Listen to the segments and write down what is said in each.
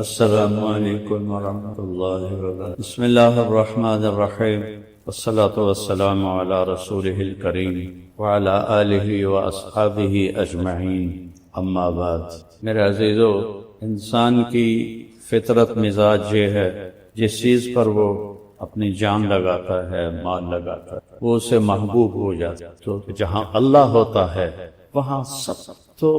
السلام علیکم ورحمۃ اللہ وبرکاتہ۔ بسم اللہ الرحمن الرحیم، والصلاة والسلام علی رسولہ الکریم وعلی آلہ واصحابہ اجمعین، اما بعد۔ میرے عزیزو، انسان کی فطرت مزاج یہ ہے، جس چیز پر وہ اپنی جان لگاتا ہے، مال لگاتا ہے، وہ اسے محبوب ہو جاتا ہے۔ تو جہاں اللہ ہوتا ہے وہاں سب تو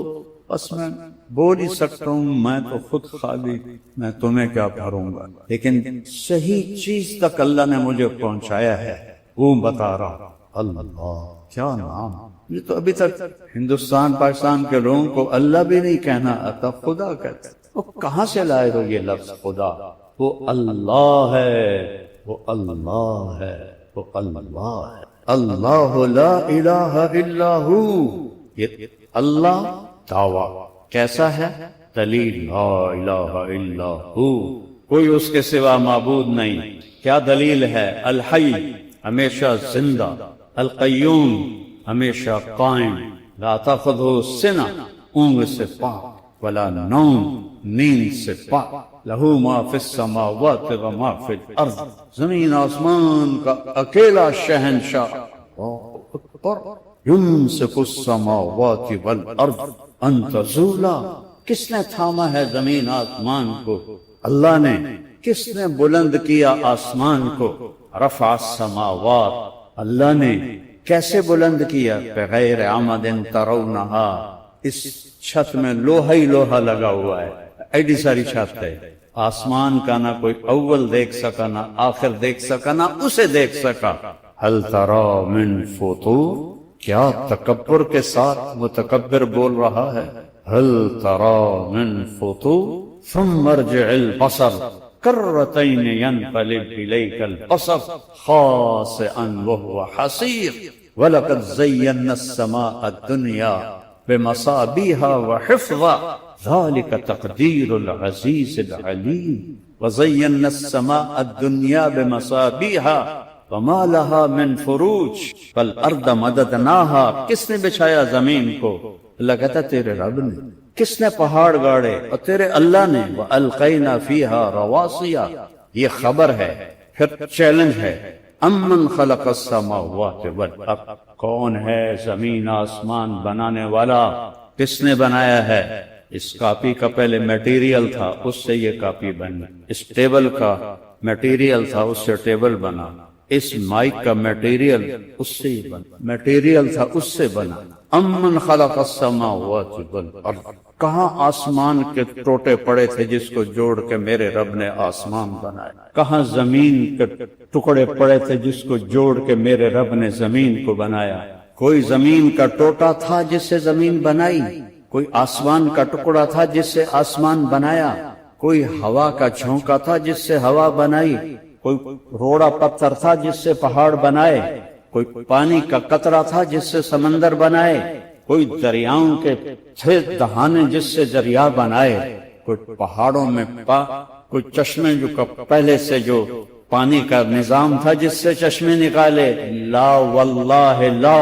بس میں بول ہی سکتا ہوں، میں تو خود خالی، میں تمہیں کیا بھروں گا، لیکن صحیح چیز تک اللہ نے مجھے پہنچایا ہے، وہ بتا رہا۔ اللہ کیا نام! یہ تو ابھی تک ہندوستان پاکستان کے لوگوں کو اللہ بھی نہیں کہنا آتا، خدا کہتا ہے۔ وہ کہاں سے لائے ہو یہ لفظ خدا؟ وہ اللہ ہے، وہ اللہ ہے، وہ اللہ ہے۔ اللہ لا الہ الا ہو، یہ اللہ دعویٰ کیسا ہے؟ دلیل لا الہ الا ہو، کوئی اس کے سوا معبود نہیں۔ کیا دلیل ہے؟ الحی، ہمیشہ زندہ، القیوم، ہمیشہ قائم، لا تاخذہ سنہ، اونگ سے پاک، ولا نوم، نیند سے پاک، لہو ما فی السماوات و ما فی الارض، زمین آسمان کا اکیلا شہنشاہ۔ اللہ اکبر۔ یمسک السماوات والارض ان تزولا، کس نے تھاما ہے زمین آسمان کو؟ اللہ نے۔ کس نے بلند کیا آسمان کو؟ رفع السماوات، اللہ نے۔ کیسے بلند کیا؟ بغیر عمد ترونہا، اس چھت میں لوہا ہی لوہا لگا ہوا ہے، ایڈی ساری چھت ہے۔ آسمان کا نہ کوئی اول دیکھ سکا، نہ آخر دیکھ سکا، نہ اسے دیکھ سکا۔ هل ترى من فطور، کیا تکبر کے ساتھ متکبر بول رہا ہے؟ هل ترى من فطور ثم ارجع البصر کرتین ينقلب إليك البصر خاسئا وهو حسير ولقد زينا السماء الدنيا بمصابيح وحفظا ذلك تقدير العزيز العليم وزينا السماء الدنيا بمصابيح وما لها من فروج والارض مددناها، کس نے بچھایا زمین کو؟ اللہ کہتا تیرے رب نے۔ کس نے پہاڑ گاڑے؟ اور تیرے اللہ نے۔ وَأَلْقَيْنَا فِيهَا رَوَاسِيَ، یہ خبر ہے، پھر چیلنج ہے۔ أَمَّنْ خَلَقَ السَّمَاوَاتِ وَالْأَرْضَ، کون ہے زمین آسمان بنانے والا؟ کس نے بنایا ہے؟ اس کاپی کا پہلے میٹیریل تھا، اس سے یہ کاپی بنی۔ اس ٹیبل کا میٹیریل تھا، اس سے ٹیبل بنا۔ اس مائک کا میٹیریل اس سے ہی بنا، میٹیریل تھا اس سے بنا۔ امن خلق السماوات والارض، کہاں آسمان کے ٹوٹے پڑے تھے جس کو جوڑ کے میرے رب نے آسمان بنایا؟ کہاں زمین کے ٹکڑے پڑے تھے جس کو جوڑ کے میرے رب نے زمین کو بنایا؟ کوئی زمین کا ٹوٹا تھا جس سے زمین بنائی؟ کوئی آسمان کا ٹکڑا تھا جس سے آسمان بنایا؟ کوئی ہوا کا جھونکا تھا جس سے ہوا بنائی؟ کوئی روڑا پتھر تھا جس سے پہاڑ بنائے؟ کوئی پانی کا قطرہ تھا جس سے سمندر بنائے؟ کوئی دریاؤں کے تھے دہانے جس سے دریا بنائے؟ کوئی پہاڑوں میں کوئی چشمے جو پہلے سے جو پانی کا نظام تھا جس سے چشمے نکالے؟ لا واللہ لا۔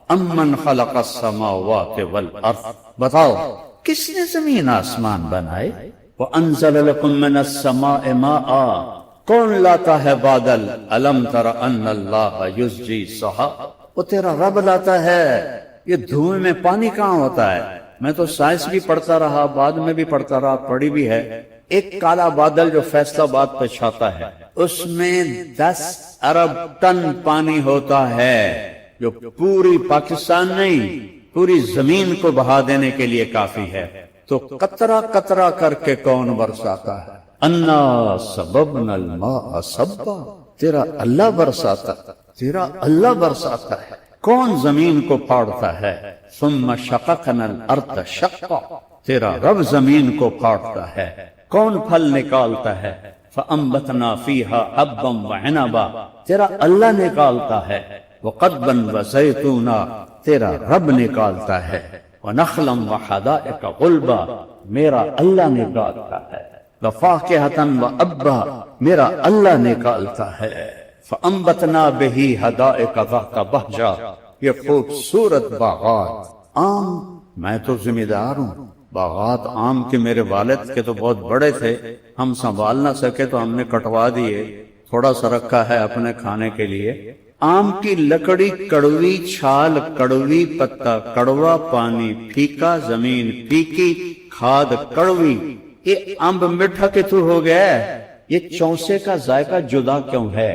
امن خلق السماوات والارض، بتاؤ کس نے زمین آسمان بنائے؟ وانزل لکم من السماء ماء، کون لاتا ہے بادل؟ الم تر ان اللہ یزجی سحاب، وہ تیرا رب لاتا ہے۔ یہ دھوئیں میں پانی کہاں ہوتا ہے؟ میں تو سائنس بھی پڑھتا رہا، بعد میں بھی پڑھتا رہا، پڑھی بھی ہے۔ ایک کالا بادل جو فیصل آباد پہ چھاتا ہے، اس میں 10 ارب ٹن پانی ہوتا ہے، جو پوری پاکستان نہیں، پوری زمین کو بہا دینے کے لیے کافی ہے۔ تو قطرہ قطرہ کر کے کون برساتا ہے؟ انا سببنا الماء صبا، تیرا اللہ برساتا، تیرا اللہ برساتا ہے۔ کون زمین کو پھاڑتا ہے؟ ثم شققنا الارض شقا، تیرا رب زمین کو پھاڑتا ہے۔ کون پھل نکالتا ہے؟ فانبتنا فیہا حبا وعنبا، تیرا اللہ نکالتا ہے۔ وقضبا وزیتونا، تیرا رب نکالتا ہے۔ ونخلا وحدائق غلبا، میرا اللہ نکالتا ہے۔ وفاکہۃ وابا، میرا اللہ نکالتا ہے۔ فانبتنا بہ حدائق ذات بہجہ، یہ خوبصورت باغات۔ آم، میں تو ذمہ دار ہوں، باغات آم کے میرے والد کے تو بہت بڑے تھے، ہم سنبھال نہ سکے تو ہم نے کٹوا دیے، تھوڑا سا رکھا ہے اپنے کھانے کے لیے۔ آم کی لکڑی کڑوی چھال، کڑوی پتا، کڑوا پانی، پھیکا زمین، پھیکی کھاد کڑوی، یہ امب میٹھا کتوں ہو گیا ہے؟ یہ چونسے کا ذائقہ جدا کیوں ہے؟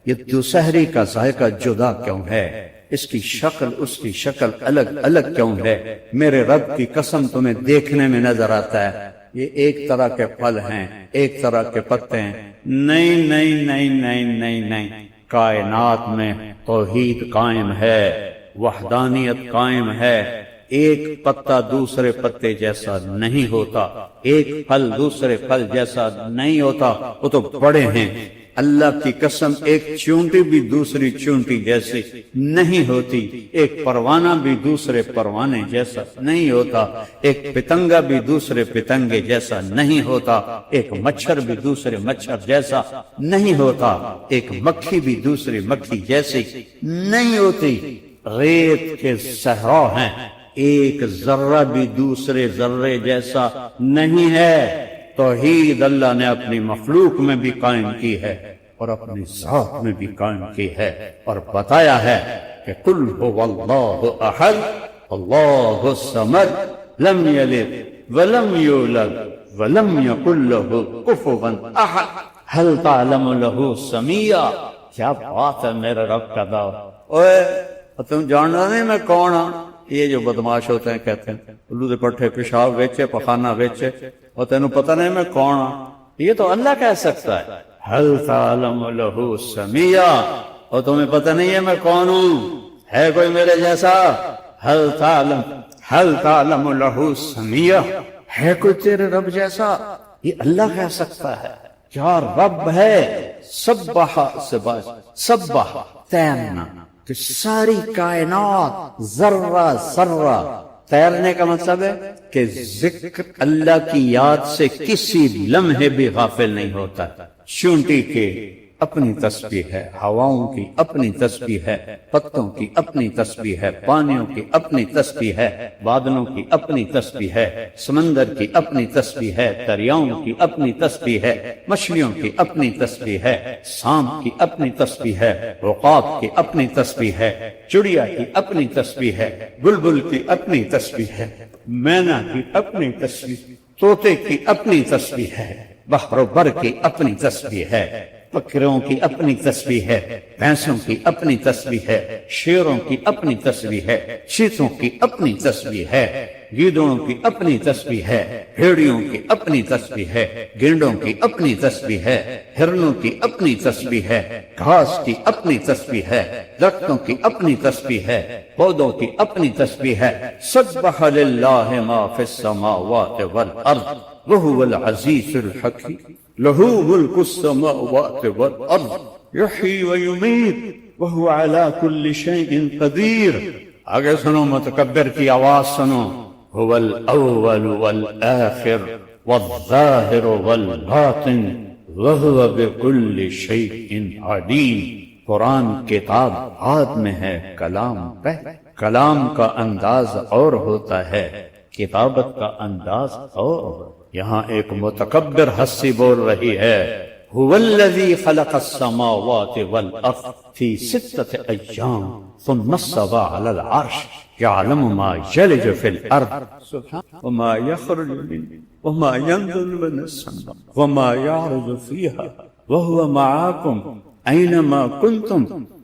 یہ دوسہری کا ذائقہ جدا کیوں ہے؟ اس کی شکل اس کی شکل الگ الگ کیوں ہے؟ میرے رب کی قسم تمہیں دیکھنے میں نظر آتا ہے یہ ایک طرح کے پھل ہیں، ایک طرح کے پتے ہیں۔ نہیں نہیں نہیں نہیں نہیں نہیں، کائنات میں توحید قائم ہے، وحدانیت قائم ہے۔ ایک پتا دوسرے پتے جیسا نہیں ہوتا، ایک پھل دوسرے پھل جیسا نہیں ہوتا، وہ تو بڑے ہیں۔ اللہ کی قسم ایک چونٹی بھی دوسری چونٹی جیسی نہیں ہوتی، ایک پروانہ بھی دوسرے پروانے جیسا نہیں ہوتا، ایک پتنگا بھی دوسرے پتنگے جیسا نہیں ہوتا، ایک مچھر بھی دوسرے مچھر جیسا نہیں ہوتا، ایک مکھی بھی دوسری مکھی جیسی نہیں ہوتی۔ ریت کے صحرا ہیں، ایک ذرہ بھی دوسرے ذرے جیسا نہیں ہے۔ توحید اللہ نے اپنی مخلوق میں بھی قائم کی ہے اور اپنی ذات میں بھی قائم کی ہے، اور بتایا ہے کہ قل هو اللہ احد اللہ الصمد لم یلد ولم یولد ولم یکن له کفوا احد هل تعلم له سمیہ۔ کیا بات ہے میرے رب کا دعویٰ۔ اوے تم جاننا نہیں میں کون ہوں؟ یہ جو بدماش ہوتے ہیں کہتے ہیں الو دے پٹھے پیشاب ویچے پخانہ ویچے، اور تینوں پتہ نہیں میں کون ہوں۔ یہ تو اللہ کہہ سکتا ہے حل تعلم له سمیہ، اور تمہیں پتہ نہیں ہے میں کون ہوں؟ ہے کوئی میرے جیسا؟ حل تعلم له سمیہ، ہے کوئی تیرے رب جیسا؟ یہ اللہ کہہ سکتا ہے۔ کیا رب ہے؟ سبح تیرنا، کہ ساری کائنات ذرہ ذرہ، تیرنے کا مطلب ہے کہ ذکر اللہ کی یاد سے کسی لمحے بھی غافل نہیں ہوتا۔ چونٹی کے اپنی تسبیح ہے، ہواؤں کی اپنی تسبیح ہے، پتوں کی اپنی تسبیح ہے، پانیوں کی اپنی تسبیح ہے، بادلوں کی اپنی تسبیح ہے، سمندر کی اپنی تسبیح ہے، دریاؤں کی اپنی تسبیح ہے، مچھلیوں کی اپنی تسبیح ہے، سانپ کی اپنی تسبیح ہے، عقاب کی اپنی تسبیح ہے، چڑیا کی اپنی تسبیح ہے، بلبل کی اپنی تسبیح ہے، مینا کی اپنی تسبیح، طوطے کی اپنی تسبیح ہے، بحر و بر کی اپنی تسبیح ہے، بکروں کی اپنی تسبیح ہے، بھینسوں کی اپنی تسبیح ہے، شیروں کی اپنی تسبیح ہے، چیتوں کی اپنی تسبیح ہے، گیدڑوں کی اپنی تسبیح ہے، بھیڑیوں کی اپنی تسبیح ہے، گینڈوں کی اپنی تسبیح ہے، ہرنوں کی اپنی تسبیح ہے، گھاس کی اپنی تسبیح ہے، درختوں کی اپنی تسبیح ہے، پودوں کی اپنی تسبیح ہے۔ سبح للہ ما فی السماوات والارض وهو العزیز الحکیم له ملک السماوات والارض یحیی ویمیت وهو على كل شیء قدیر۔ آگے سنو، متکبر کی آواز سنو۔ هو الاول والآخر والظاہر والباطن وهو بكل شیء علیم۔ قرآن کتاب ہاتھ میں ہے، کلام پہ۔ کلام کا انداز اور ہوتا ہے، کتابت کا انداز اور۔ یہاں ایک متکبر ہستی بول رہی ہے، هو الذی خلق السماوات والارض فی 6 ایام ثم استوى علی العرش یعلم ما یلج فی الارض وما یخرج منها وما ينزل من السماء وما يعرج فيها وهو معكم أينما كنتم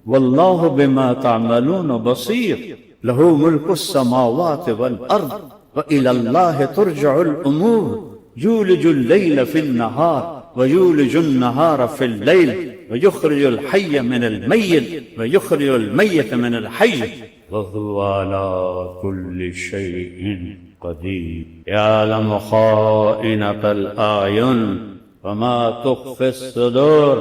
والله بما تعملون بصير له ملك السماوات والأرض وإلى الله ترجع الأمور يولج الليل في النهار ويولج النهار في الليل ويخرج الحي من الميت ويخرج الميت من الحي وهو على كل شيء قدیر۔ یعلم خائنة الأعین وما تخفی الصدور۔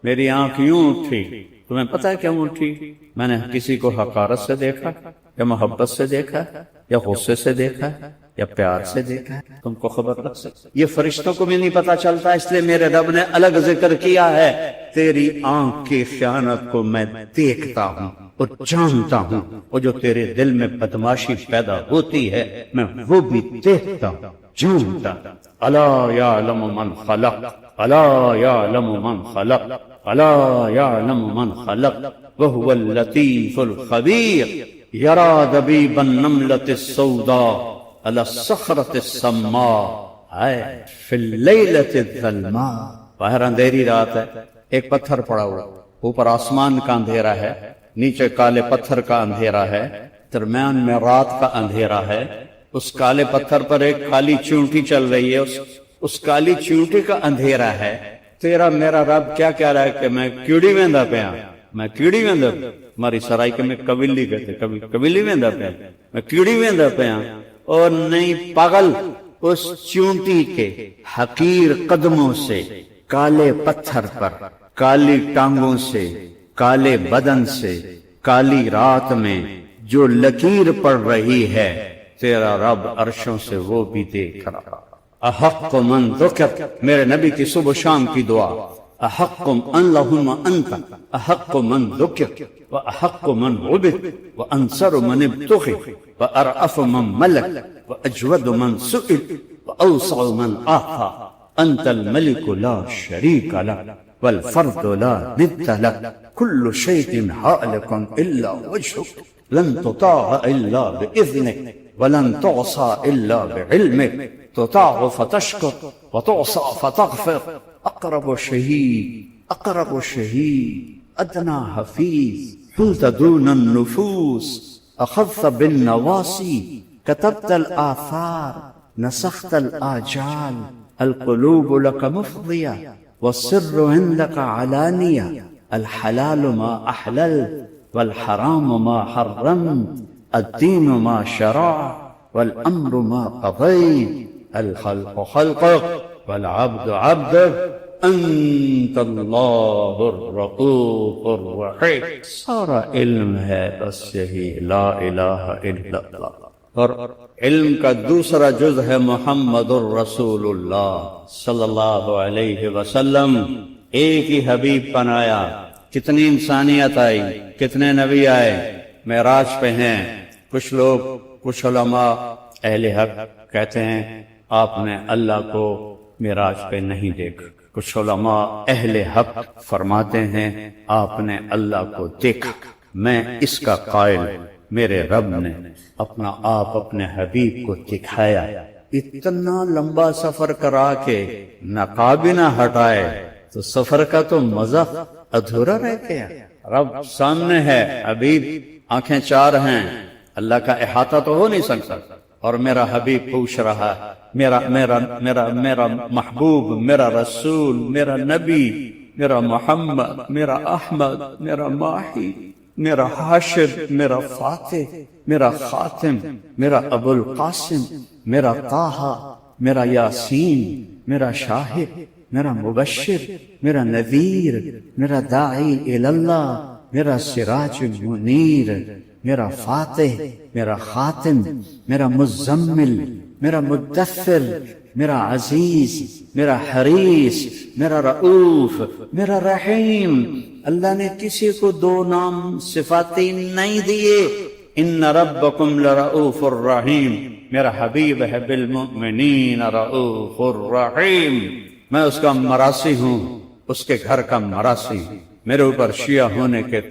میری آنکھ یوں اٹھی، تمہیں پتہ ہے کیوں اٹھی؟ میں نے کسی کو حقارت سے دیکھا یا محبت سے دیکھا یا غصے سے دیکھا یا پیار سے دیکھا؟ تم کو خبر لگ سکتی؟ یہ فرشتوں کو بھی نہیں پتا چلتا، اس لیے میرے رب نے الگ ذکر کیا ہے، تیری آنکھ کی خیانت کو میں دیکھتا ہوں۔ اور جانتا ہوں، اور جو تیرے دل میں بدماشی پیدا ہوتی ہے میں وہ بھی دیکھتا ہوں، جانتا ہوں۔ الا یعلم من خلق، الا یعلم من خلق، الا یعلم من خلق وهو اللطیف الخبیر یرا دبیب النملة السوداء على الصخرة السماء فی اللیلة الظلماء۔ باہر اندھیری رات ہے، ایک پتھر پڑا ہوا، اوپر آسمان کا اندھیرا ہے، نیچے کالے پتھر کا اندھیرا ہے، درمیان میں رات کا اندھیرا ہے۔ اس کالے پتھر پر ایک کالی چونٹی چل رہی ہے، اس کالی چونٹی کا اندھیرا ہے۔ تیرا میرا رب کیا کہہ رہا ہے کہ میں کیڑی ویندا پیا، میں کیڑی ویندا، ہماری سرائی کے میں قبیلی کہتے، قبیلی ویندا پیا، میں کیڑی ویندا پیا، اور نہیں پاگل، اس چونٹی کے حقیر قدموں سے، کالے پتھر پر، کالی ٹانگوں سے، کالے بدن سے، کالی رات میں جو لکیر پڑ رہی ہے، تیرا رب عرشوں سے وہ بھی دیکھ رہا۔ احق من ذکر، میرے نبی کی صبح شام کی دعا، احق اللہم انت احق من ذکر واحق من عبد وانصر من ابتغی وارعف من ملک واجود من سئل واوسع من آخا، انت الملک لا شریک لک والفرد لا ند لك كل شيء هالك إلا وجهك لن تطاع إلا بإذنك ولن تعصى إلا بعلمك تطاع فتشكر وتعصى فتغفر أقرب شهيد أقرب شهيد أدنى حفيظ حلت دون النفوس أخذت بالنواصي كتبت الآثار نسخت الآجال القلوب لك مفضية والسر عندك علانية الحلال ما أحللت والحرام ما حرمت الدين ما شرع والأمر ما قضيت الخلق خلقك والعبد عبدك أنت الله الرؤوف الرحيم۔ سارا علم ہے بس یہی لا الہ الا اللہ، اور علم کا دوسرا جز ہے محمد الرسول اللہ صلی اللہ علیہ وسلم۔ ایک ہی حبیب بنایا، کتنی انسانیت آئی، کتنے نبی آئے، معراج پہ ہیں۔ کچھ لوگ، کچھ علماء اہل حق کہتے ہیں آپ نے اللہ کو معراج پہ نہیں دیکھا، کچھ علماء اہل حق فرماتے ہیں آپ نے اللہ کو دیکھا۔ میں اس کا قائل، میرے رب نے اپنا آپ اپنے حبیب کو دکھایا، اتنا لمبا سفر کرا کے نقاب نہ ہٹائے تو سفر کا تو مزہ ادھورا رہ گیا۔ رب سامنے ہے، حبیب آنکھیں چار ہیں، اللہ کا احاطہ تو ہو نہیں سکتا، اور میرا حبیب پوچھ رہا ہے، میرا محبوب، میرا رسول، میرا نبی، میرا محمد، میرا احمد، میرا ماہی، میرا حاشر، میرا فاتح، میرا خاتم، میرا ابو القاسم، میرا طٰہٰ، میرا یاسین، میرا شاہد، میرا مبشر، میرا نذیر، میرا داعی اللہ، میرا سراج منیر، میرا فاتح، میرا خاتم، میرا مزمل، میرا مدثر، میرا عزیز، میرا حریص، میرا رؤوف، میرا رحیم۔ اللہ نے کسی کو دو نام صفاتی نہیں دیے۔ ان ربکم لرؤوف الرحیم، میرا حبیب ہے بالمؤمنین رؤوف الرحیم۔ میں اس کا مراسی ہوں، اس کے گھر کا مراسی ہوں۔ میرے اوپر شیعہ ہونے کے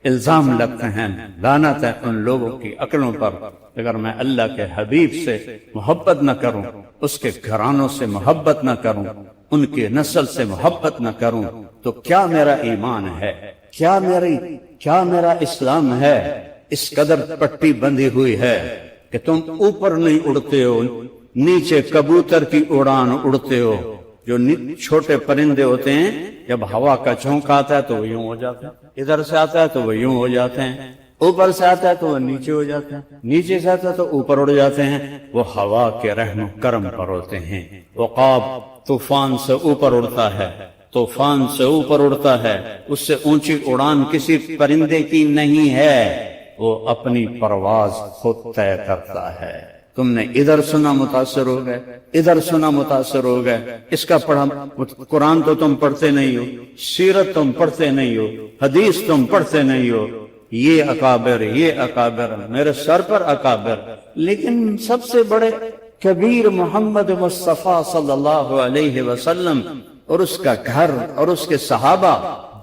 الزام لگتے ہیں، لعنت ہے ان لوگوں کی عقلوں پر۔ اگر میں اللہ کے حبیب سے محبت نہ کروں، اس کے گھرانوں سے محبت نہ کروں، ان کی نسل سے محبت نہ کروں، تو کیا میرا ایمان ہے، کیا میرا اسلام ہے؟ اس قدر پٹی بندھی ہوئی ہے کہ تم اوپر نہیں اڑتے ہو، نیچے کبوتر کی اڑان اڑتے ہو۔ جو چھوٹے پرندے ہوتے ہیں جب ہوا کا جھونکا آتا ہے تو وہ یوں ہو جاتے ہیں، ادھر سے آتا ہے تو وہ یوں ہو جاتے ہیں، اوپر سے آتا ہے تو وہ نیچے ہو جاتے ہیں، نیچے سے آتا ہے تو اوپر اڑ جاتے ہیں۔ وہ ہوا کے رحم و کرم پر ہوتے ہیں۔ عقاب طوفان سے اوپر اڑتا ہے، طوفان سے اوپر اڑتا ہے، اس سے اونچی اڑان کسی پرندے کی نہیں ہے، وہ اپنی پرواز خود طے کرتا ہے۔ تم نے ادھر سنا متاثر ہو گئے، ادھر سنا متاثر ہو گئے، اس کا پڑھا، قرآن تو تم پڑھتے نہیں ہو، سیرت تم پڑھتے نہیں ہو، حدیث تم پڑھتے نہیں ہو، یہ اکابر، یہ اکابر، میرے سر پر اکابر، لیکن سب سے بڑے کبیر محمد مصطفیٰ صلی اللہ علیہ وسلم اور اس کا گھر اور اس کے صحابہ.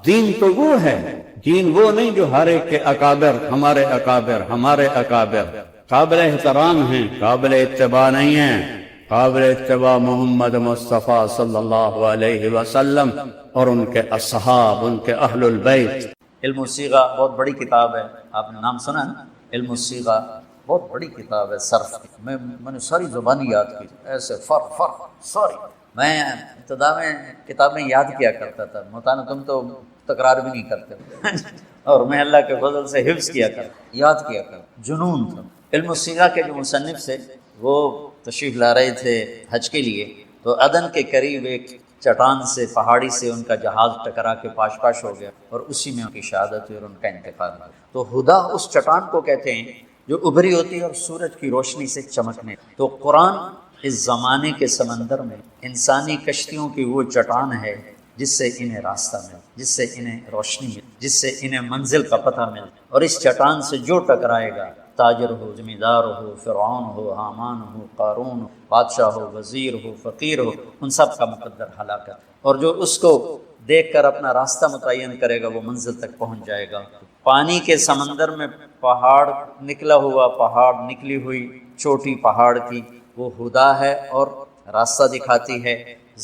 دین تو وہ ہے، دین وہ نہیں جو ہر ایک کے اکابر، ہمارے اکابر، ہمارے اکابر. قابل احترام ہیں، قابل اتباع نہیں ہیں. قابل اتباع محمد مصطفیٰ صلی اللہ علیہ وسلم اور ان کے اصحاب، ان کے اہل البیت. علم الصیغہ بہت بڑی کتاب ہے، آپ نے نام سنا ہے؟ علم الصیغہ بہت بڑی کتاب ہے صرف کی. میں نے ساری زبانی یاد کی، ایسے فرق ساری. میں ابتدا میں کتابیں یاد کیا کرتا تھا، متانا تم تو تکرار بھی نہیں کرتے اور میں اللہ کے فضل سے حفظ کیا کرتا، یاد کیا کرتا، جنون تھا. علم الصیغہ کے جو مصنف سے وہ تشریف لا رہے تھے حج کے لیے، تو عدن کے قریب ایک چٹان سے، پہاڑی سے ان کا جہاز ٹکرا کے پاش ہو گیا اور اسی میں ان کی شہادت ہوئی اور ان کا انتقال ہوا. تو ہدا اس چٹان کو کہتے ہیں جو ابھری ہوتی ہے اور سورج کی روشنی سے چمکنے. تو قرآن اس زمانے کے سمندر میں انسانی کشتیوں کی وہ چٹان ہے جس سے انہیں راستہ مل، جس سے انہیں روشنی مل، جس سے انہیں منزل کا پتہ مل. اور اس چٹان سے جو ٹکرائے گا، تاجر ہو، زمیندار ہو، فرعون ہو، حامان ہو، قارون ہو، بادشاہ ہو، وزیر ہو، فقیر ہو، ان سب کا مقدر ہلاکت. اور جو اس کو دیکھ کر اپنا راستہ متعین کرے گا وہ منزل تک پہنچ جائے گا. پانی کے سمندر میں پہاڑ نکلا ہوا، پہاڑ نکلی ہوئی چوٹی پہاڑ کی وہ ہدا ہے اور راستہ دکھاتی ہے.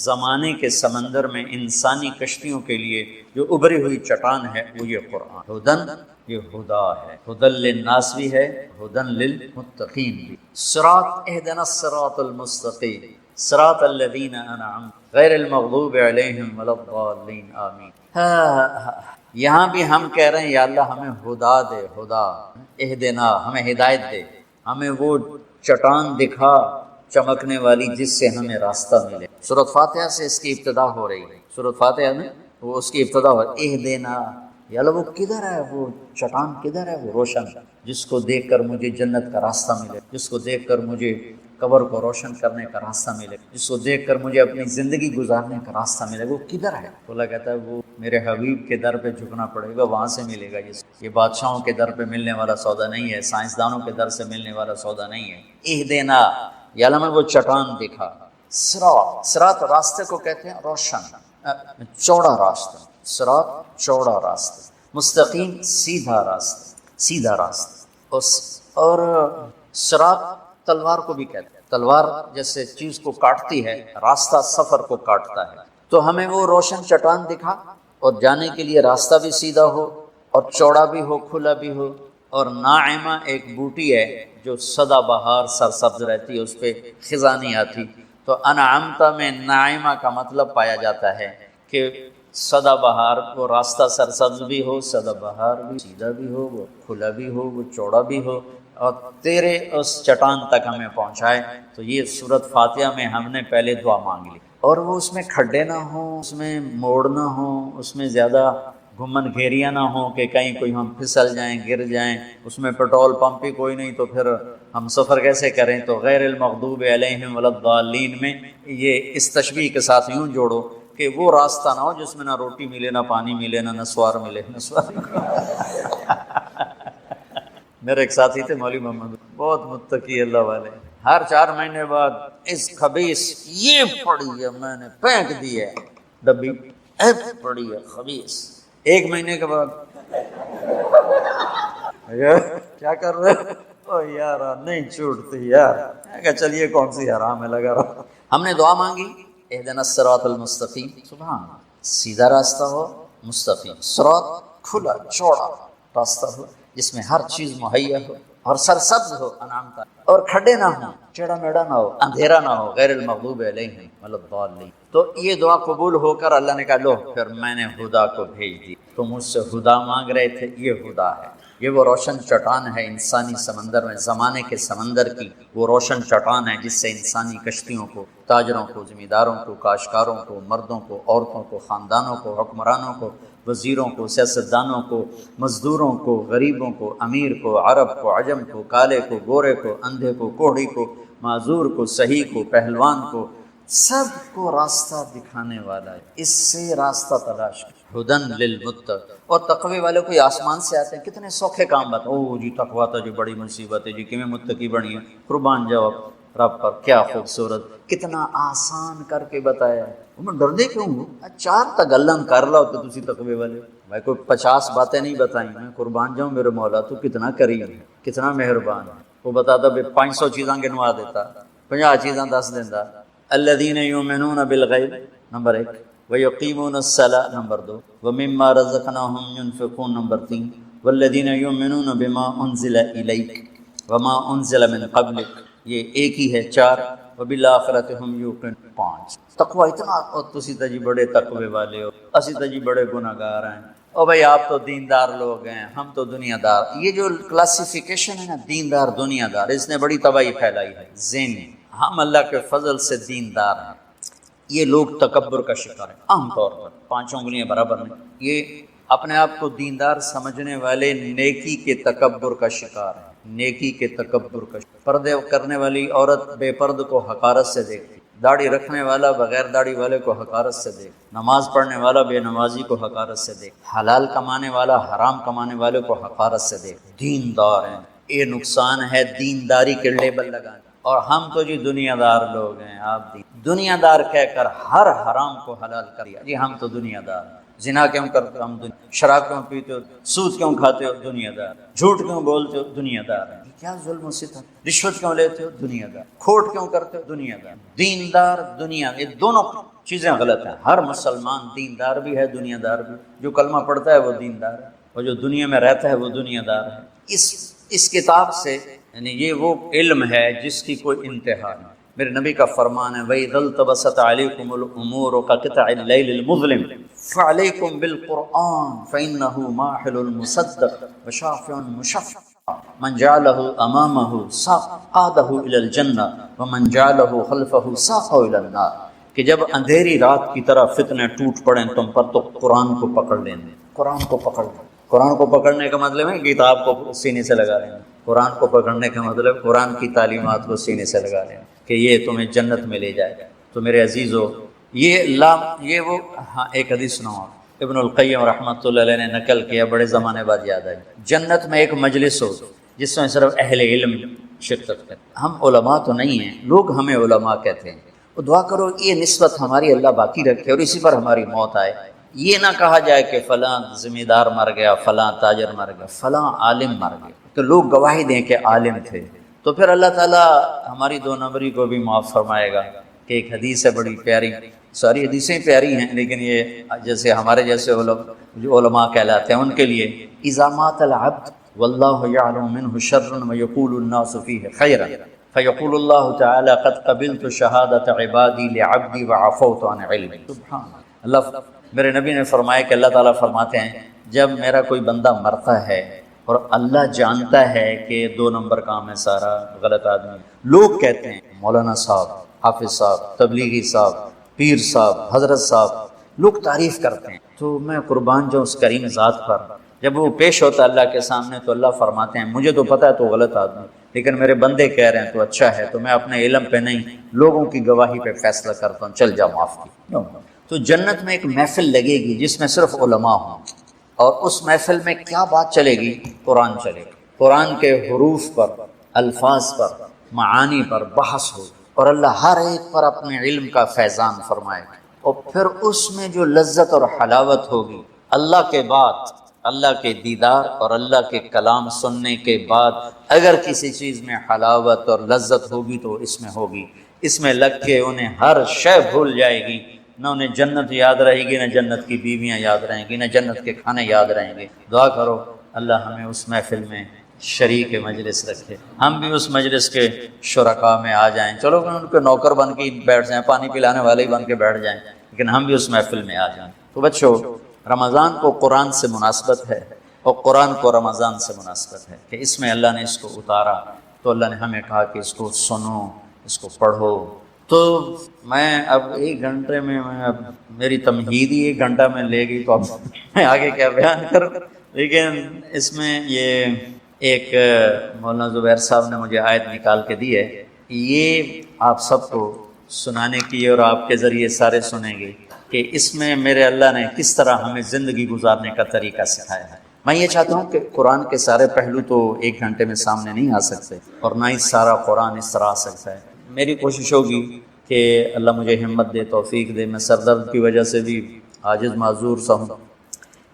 زمانے کے سمندر میں انسانی کشتیوں کے لیے جو ابھری ہوئی چٹان ہے وہ یہ قرآن. ہدن، یہ ہدا ہے. ہدن للناس بھی ہے، ہدن للمتقین بھی. صراط، اہدنا الصراط المستقیم، صراط الذین انعمت غیر المغضوب علیہم ولا الضالین آمین. یہاں بھی ہم کہہ رہے ہیں یا اللہ ہمیں ہدا دے، ہدا اہدنا، ہمیں ہدایت دے، ہمیں وہ چٹان دکھا چمکنے والی جس سے ہمیں راستہ ملے. سورۃ فاتحہ سے اس کی ابتدا ہو رہی ہے. سورۃ فاتحہ میں وہ اس کی ابتدا ہو رہی ہے، اہدنا. یا اللہ وہ کدھر ہے، وہ چٹان کدھر ہے، وہ روشن جس کو دیکھ کر مجھے جنت کا راستہ ملے، جس کو دیکھ کر مجھے قبر کو روشن کرنے کا راستہ ملے، جس کو دیکھ کر مجھے اپنی زندگی گزارنے کا راستہ ملے. وہ کدھر ہے؟ اللہ کہتا ہے وہ میرے حبیب کے در پہ جھکنا پڑے گا، وہاں سے ملے گا. یہ بادشاہوں کے در پہ ملنے والا سودا نہیں ہے، سائنسدانوں کے در سے ملنے والا سودا نہیں ہے. اہدنا، یا اللہ میں وہ چٹان دکھا. صراط، صراط راستے کو کہتے ہیں روشن، چوڑا راستہ. صراط چوڑا راستہ، مستقیم سیدھا راستہ، سیدھا راستہ. اور صراط تلوار کو بھی کہتے ہیں. تلوار جیسے چیز کو کاٹتی ہے، راستہ سفر کو کاٹتا ہے. تو ہمیں وہ روشن چٹان دکھا اور جانے کے لیے راستہ بھی سیدھا ہو اور چوڑا بھی ہو، کھلا بھی ہو. اور ناعمہ ایک بوٹی ہے جو سدا بہار سرسبز رہتی ہے، اس پہ خزاں نہیں آتی. تو انعمتا میں ناعمہ کا مطلب پایا جاتا ہے کہ سدا بہار، وہ راستہ سرسبز بھی ہو، سدا بہار بھی، سیدھا بھی ہو، وہ کھلا بھی ہو، وہ چوڑا بھی ہو، اور تیرے اس چٹان تک ہمیں پہنچائے. تو یہ سورۃ فاتحہ میں ہم نے پہلے دعا مانگ لی. اور وہ اس میں کھڈے نہ ہوں، اس میں موڑ نہ ہوں، اس میں زیادہ گھمن گھیریاں نہ ہوں کہ کہیں کوئی ہم پھسل جائیں، گر جائیں. اس میں پیٹرول پمپ ہی کوئی نہیں تو پھر ہم سفر کیسے کریں. تو غیر المغضوب علیہم ولا الضالین میں یہ اس تشبیہ کے ساتھ یوں جوڑو کہ وہ راستہ نہ ہو جس میں نہ روٹی ملے، نہ پانی ملے، نہ نسوار ملے. نسوار میرے ایک ساتھی تھے مولوی محمد، بہت متقی اللہ والے. ہر 4 مہینے بعد اس خبیث یہ پڑی ہے، میں نے پھینک دی ہے ڈبی، پڑی ہے خبیث. 1 مہینے کے بعد کیا کر رہے او یار نہیں چھوٹتی یار. چلیے کون سی حرام ہے، لگا رہا. ہم نے دعا مانگی اہدنا الصراط المستقیم، سبحان اللہ، سیدھا راستہ ہو، مستقیم. صراط کھلا چوڑا راستہ ہو جس میں ہر چیز مہیا ہو اور سرسبز ہو، انعامتا، اور کھڈے نہ ہوں، ٹیڑھا میڑھا نہ ہو، اندھیرا نہ ہو. غیر المغضوب علیہم ولا الضالین. تو یہ دعا قبول ہو کر اللہ نے کہا لو پھر میں نے ہدا کو بھیج دی. تو مجھ سے ہدا مانگ رہے تھے، یہ ہدا ہے. یہ وہ روشن چٹان ہے انسانی سمندر میں، زمانے کے سمندر کی وہ روشن چٹان ہے جس سے انسانی کشتیوں کو، تاجروں کو، زمینداروں کو، کاشتکاروں کو، مردوں کو، عورتوں کو، خاندانوں کو، حکمرانوں کو، وزیروں کو، سیاستدانوں کو، مزدوروں کو، غریبوں کو، امیر کو، عرب کو، عجم کو، کالے کو، گورے کو، اندھے کو، کوڑھی کو، معذور کو، صحیح کو، پہلوان کو، سب کو راستہ دکھانے والا ہے، اس سے راستہ تلاش ہدن للمتقین۔ اور تقوی والے کوئی آسمان سے آتے ہیں، کتنے سوکھے کام بات، او جی تقوی تو جو بڑی مصیبت ہے جی، کہ میں متقی بنی ہے، قربان جاؤ رب پر، کیا خوبصورت، کتنا آسان کر کے بتایا ہے۔ میں ڈردے کیوں ہوں؟ چار تا گلن کر لو تو تسی تقوی والے، میں کوئی 50 باتیں نہیں بتائیں، میں قربان جاؤں میرے مولا تو کتنا کریم ہے، کتنا مہربان ہے۔ وہ بتاتا بھی 500 چیزاں گنوا دیتا، 50 چیزاں دس دیتا۔ الذین یؤمنون بالغیب نمبر 1، ویقیمون الصلاۃ نمبر 2، ومما رزقناہم ینفقون نمبر 3، والذین یؤمنون بما انزل الیک وما انزل من قبلک، یہ ایک ہی ہے 4، وبالآخرۃ ہم یوقنون 5۔ تقوی اتنا، اور تسی تو جی بڑے تقوی والے ہو، اسی تو جی بڑے گناہگار ہیں، او بھائی آپ تو دیندار لوگ ہیں، ہم تو دنیا دار۔ یہ جو کلاسیفیکیشن ہے نا، دیندار دنیا دار، اس نے بڑی تباہی پھیلائی ہے ذہن میں۔ ہم اللہ کے فضل سے دیندار ہیں، یہ لوگ تکبر کا شکار ہیں عام طور پر، 5 انگلیاں برابر نہیں، یہ اپنے آپ کو دیندار سمجھنے والے نیکی کے تکبر کا شکار ہیں، نیکی کے تکبر کا شکار۔ پردے کرنے والی عورت بے پرد کو حقارت سے دیکھتی، داڑھی رکھنے والا بغیر داڑھی والے کو حقارت سے دیکھ، نماز پڑھنے والا بے نمازی کو حقارت سے دیکھ، حلال کمانے والا حرام کمانے والے کو حقارت سے دیکھ۔ دیندار ہیں، یہ نقصان ہے دینداری کے لیبل لگانے۔ اور ہم تو جی دنیا دار لوگ ہیں، آپ دنیا دار کہہ کر ہر حرام کو حلال کر دیا جی، ہم تو دنیا دار ہیں۔ زنا کیوں کرتے ہو؟ ہم شراب کیوں پیتے ہو؟ سود کیوں کھاتے ہو؟ دنیا دار۔ جھوٹ کیوں بولتے ہو؟ دنیا دار ہیں۔ کیا ظلم و ستم؟ رشوت کیوں لیتے ہو؟ دنیا دار۔ کھوٹ کیوں کرتے ہو؟ دنیا دار۔ دیندار دنیا، یہ دونوں چیزیں غلط ہیں۔ ہر مسلمان دیندار بھی ہے، دنیا دار بھی۔ جو کلمہ پڑھتا ہے وہ دیندار ہے، اور جو دنیا میں رہتا ہے وہ دنیا دار ہے۔ اس کتاب سے یعنی یہ وہ علم ہے جس کی کوئی انتہا نہیں۔ میرے نبی کا فرمان ہے، وَإِذَا الْتَبَسَتْ عَلَيْكُمُ الْأُمُورُ كَقِطَعِ اللَّيْلِ الْمُظْلِمِ فَعَلَيْكُمْ بِالْقُرْآنِ فَإِنَّهُ مَاحِلُ الْمُصَدَّقِ وَشَافِعٌ مُشَفَّعٌ مَنْ جَعَلَهُ أَمَامَهُ قَادَهُ إِلَى الْجَنَّةِ وَمَنْ جَعَلَهُ خَلْفَهُ سَاقَهُ إِلَى النَّارِ، کہ جب اندھیری رات کی طرح فتنے ٹوٹ پڑیں تم پر تو قرآن کو پکڑ لینا، قرآن کو پکڑ لیں۔ قرآن کو پکڑنے کا مطلب ہے کتاب کو سینے سے لگا لینا، قرآن کو پکڑنے کا مطلب قرآن کی تعلیمات کو سینے سے لگا لینا کہ یہ تمہیں جنت میں لے جائے گا۔ تو میرے عزیزو، یہ وہ ہاں ایک حدیث سناؤں، ابن القیم رحمۃ اللہ علیہ نے نقل کیا، بڑے زمانے بعد یاد آئی۔ جنت میں ایک مجلس ہو جس میں صرف اہل علم شرکت کریں۔ ہم علماء تو نہیں ہیں، لوگ ہمیں علماء کہتے ہیں۔ تو دعا کرو یہ نسبت ہماری اللہ باقی رکھے اور اسی پر ہماری موت آئے۔ یہ نہ کہا جائے کہ فلاں ذمہ دار مر گیا، فلاں تاجر مر گیا، فلاں عالم مر گیا، تو لوگ گواہی دیں کہ عالم تھے، تو پھر اللہ تعالیٰ ہماری 2 نمبری کو بھی معاف فرمائے گا۔ کہ ایک حدیث ہے بڑی پیاری، ساری حدیثیں پیاری ہیں، لیکن یہ جیسے ہمارے جیسے جو علماء کہلاتے ہیں ان کے لیے، اذا مات العبد واللہ یعلم منہ شرا ویقول الناس فیہ خیرا فیقول اللہ تعالی قد قبلت شہادت عبادی لعبدی وعفوت عن علم۔ سبحان اللہ۔ میرے نبی نے فرمایا کہ اللہ تعالیٰ فرماتے ہیں جب میرا کوئی بندہ مرتا ہے اور اللہ جانتا ہے کہ 2 نمبر کام ہے سارا، غلط آدمی، لوگ کہتے ہیں مولانا صاحب، حافظ صاحب، تبلیغی صاحب، پیر صاحب، حضرت صاحب، لوگ تعریف کرتے ہیں، تو میں قربان جاؤں اس کریم ذات پر، جب وہ پیش ہوتا ہے اللہ کے سامنے تو اللہ فرماتے ہیں مجھے تو پتہ ہے تو غلط آدمی، لیکن میرے بندے کہہ رہے ہیں تو اچھا ہے، تو میں اپنے علم پہ نہیں لوگوں کی گواہی پہ فیصلہ کرتا ہوں، چل جا معاف کی۔ تو جنت میں ایک محفل لگے گی جس میں صرف علماء ہوں، اور اس محفل میں کیا بات چلے گی؟ قرآن چلے گا، قرآن کے حروف پر، الفاظ پر، معانی پر بحث ہو، اور اللہ ہر ایک پر اپنے علم کا فیضان فرمائے گا۔ اور پھر اس میں جو لذت اور حلاوت ہوگی، اللہ کے بعد، اللہ کے دیدار اور اللہ کے کلام سننے کے بعد اگر کسی چیز میں حلاوت اور لذت ہوگی تو اس میں ہوگی۔ اس میں لگ کے انہیں ہر شے بھول جائے گی، نہ انہیں جنت یاد رہے گی، نہ جنت کی بیویاں یاد رہیں گی، نہ جنت کے کھانے یاد رہیں گے۔ دعا کرو اللہ ہمیں اس محفل میں شریک مجلس رکھے، ہم بھی اس مجلس کے شرکاء میں آ جائیں، چلو کہ ان کے نوکر بن کے بیٹھ جائیں، پانی پلانے والے ہی بن کے بیٹھ جائیں، لیکن ہم بھی اس محفل میں آ جائیں۔ تو بچوں، رمضان کو قرآن سے مناسبت ہے اور قرآن کو رمضان سے مناسبت ہے کہ اس میں اللہ نے اس کو اتارا، تو اللہ نے ہمیں کہا کہ اس کو سنو، اس کو پڑھو۔ تو میں اب 1 گھنٹے میں اب میری تمہید ہی 1 گھنٹہ میں لے گئی، تو اب میں آگے کیا بیان کروں، لیکن اس میں یہ ایک مولانا زبیر صاحب نے مجھے آیت نکال کے دی ہے، یہ آپ سب کو سنانے کی اور آپ کے ذریعے سارے سنیں گے کہ اس میں میرے اللہ نے کس طرح ہمیں زندگی گزارنے کا طریقہ سکھایا ہے۔ میں یہ چاہتا ہوں کہ قرآن کے سارے پہلو تو ایک گھنٹے میں سامنے نہیں آ سکتے، اور نہ ہی سارا قرآن اس طرح آ سکتا ہے۔ میری کوشش ہوگی کہ اللہ مجھے ہمت دے، توفیق دے، میں سر درد کی وجہ سے بھی عاجز معذور سا ہوں،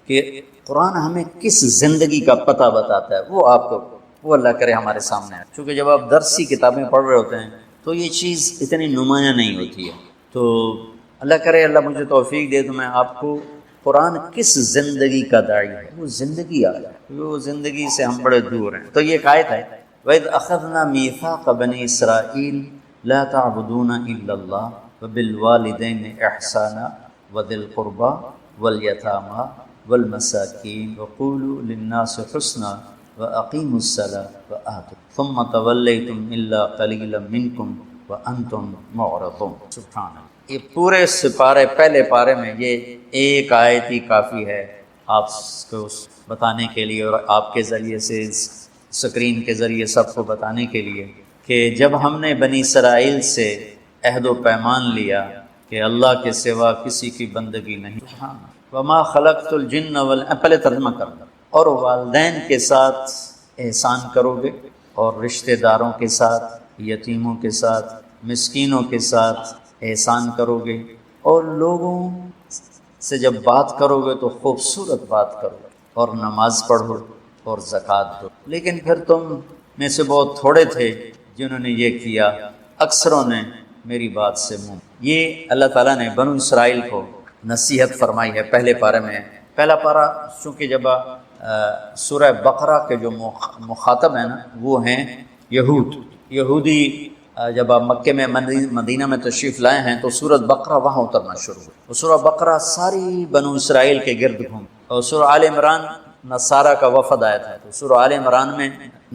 کہ قرآن ہمیں کس زندگی کا پتہ بتاتا ہے وہ آپ کو، وہ اللہ کرے ہمارے سامنے ہے۔ چونکہ جب آپ درسی کتابیں پڑھ رہے ہوتے ہیں تو یہ چیز اتنی نمایاں نہیں ہوتی ہے، تو اللہ کرے اللہ مجھے توفیق دے تو میں آپ کو قرآن کس زندگی کا داعی ہے وہ زندگی آ جائے، وہ زندگی سے ہم بڑے دور ہیں۔ تو یہ ایک آیت ہے، وَإِذْ أَخَذْنَا مِيثَاقَ بَنِي إِسْرَائِيلَ لَا تَعْبُدُونَ إِلَّا اللَّهَ وَبِالْوَالِدَيْنِ إِحْسَانًا وَذِي الْقُرْبَى وَالْيَتَامَى وَالْمَسَاكِينِ وَقُولُوا لِلنَّاسِ حُسْنًا وَأَقِيمُوا الصَّلَاةَ وَآتُوا ثُمَّ تَوَلَّيْتُمْ إِلَّا قَلِيلًا مِّنكُمْ وَأَنْتُمْ مُعْرِضُونَ۔ سبحان اللہ، یہ پورے سپارے پہلے پارے میں یہ ایک آیت ہی کافی ہے آپ کو بتانے کے لیے، اور آپ کے ذریعے سے اسکرین کے ذریعے سب کو بتانے کے لیے کہ جب ہم نے بنی اسرائیل سے عہد و پیمان لیا کہ اللہ کے سوا کسی کی بندگی نہیں، وما خلقت الجن پہلے ترجمہ کر دو، اور والدین کے ساتھ احسان کرو گے، اور رشتہ داروں کے ساتھ، یتیموں کے ساتھ، مسکینوں کے ساتھ احسان کرو گے، اور لوگوں سے جب بات کرو گے تو خوبصورت بات کرو، اور نماز پڑھو اور زکوٰۃ دو۔ لیکن پھر تم میں سے بہت تھوڑے تھے جنہوں نے یہ کیا، اکثروں نے میری بات سے منہ۔ یہ اللہ تعالیٰ نے بنو اسرائیل کو نصیحت فرمائی ہے پہلے پارے میں۔ پہلا پارہ چونکہ جب سورہ بقرہ کے جو مخاطب ہیں نا وہ ہیں یہودی، جب آپ مکے میں مدینہ میں تشریف لائے ہیں تو سورۃ بقرہ وہاں اترنا شروع ہوئی، اور سورہ بقرہ ساری بنو اسرائیل کے گرد گھوم، اور سورہ آل عمران نصارہ کا وفد آیا تھا، تو سورہ آل عمران میں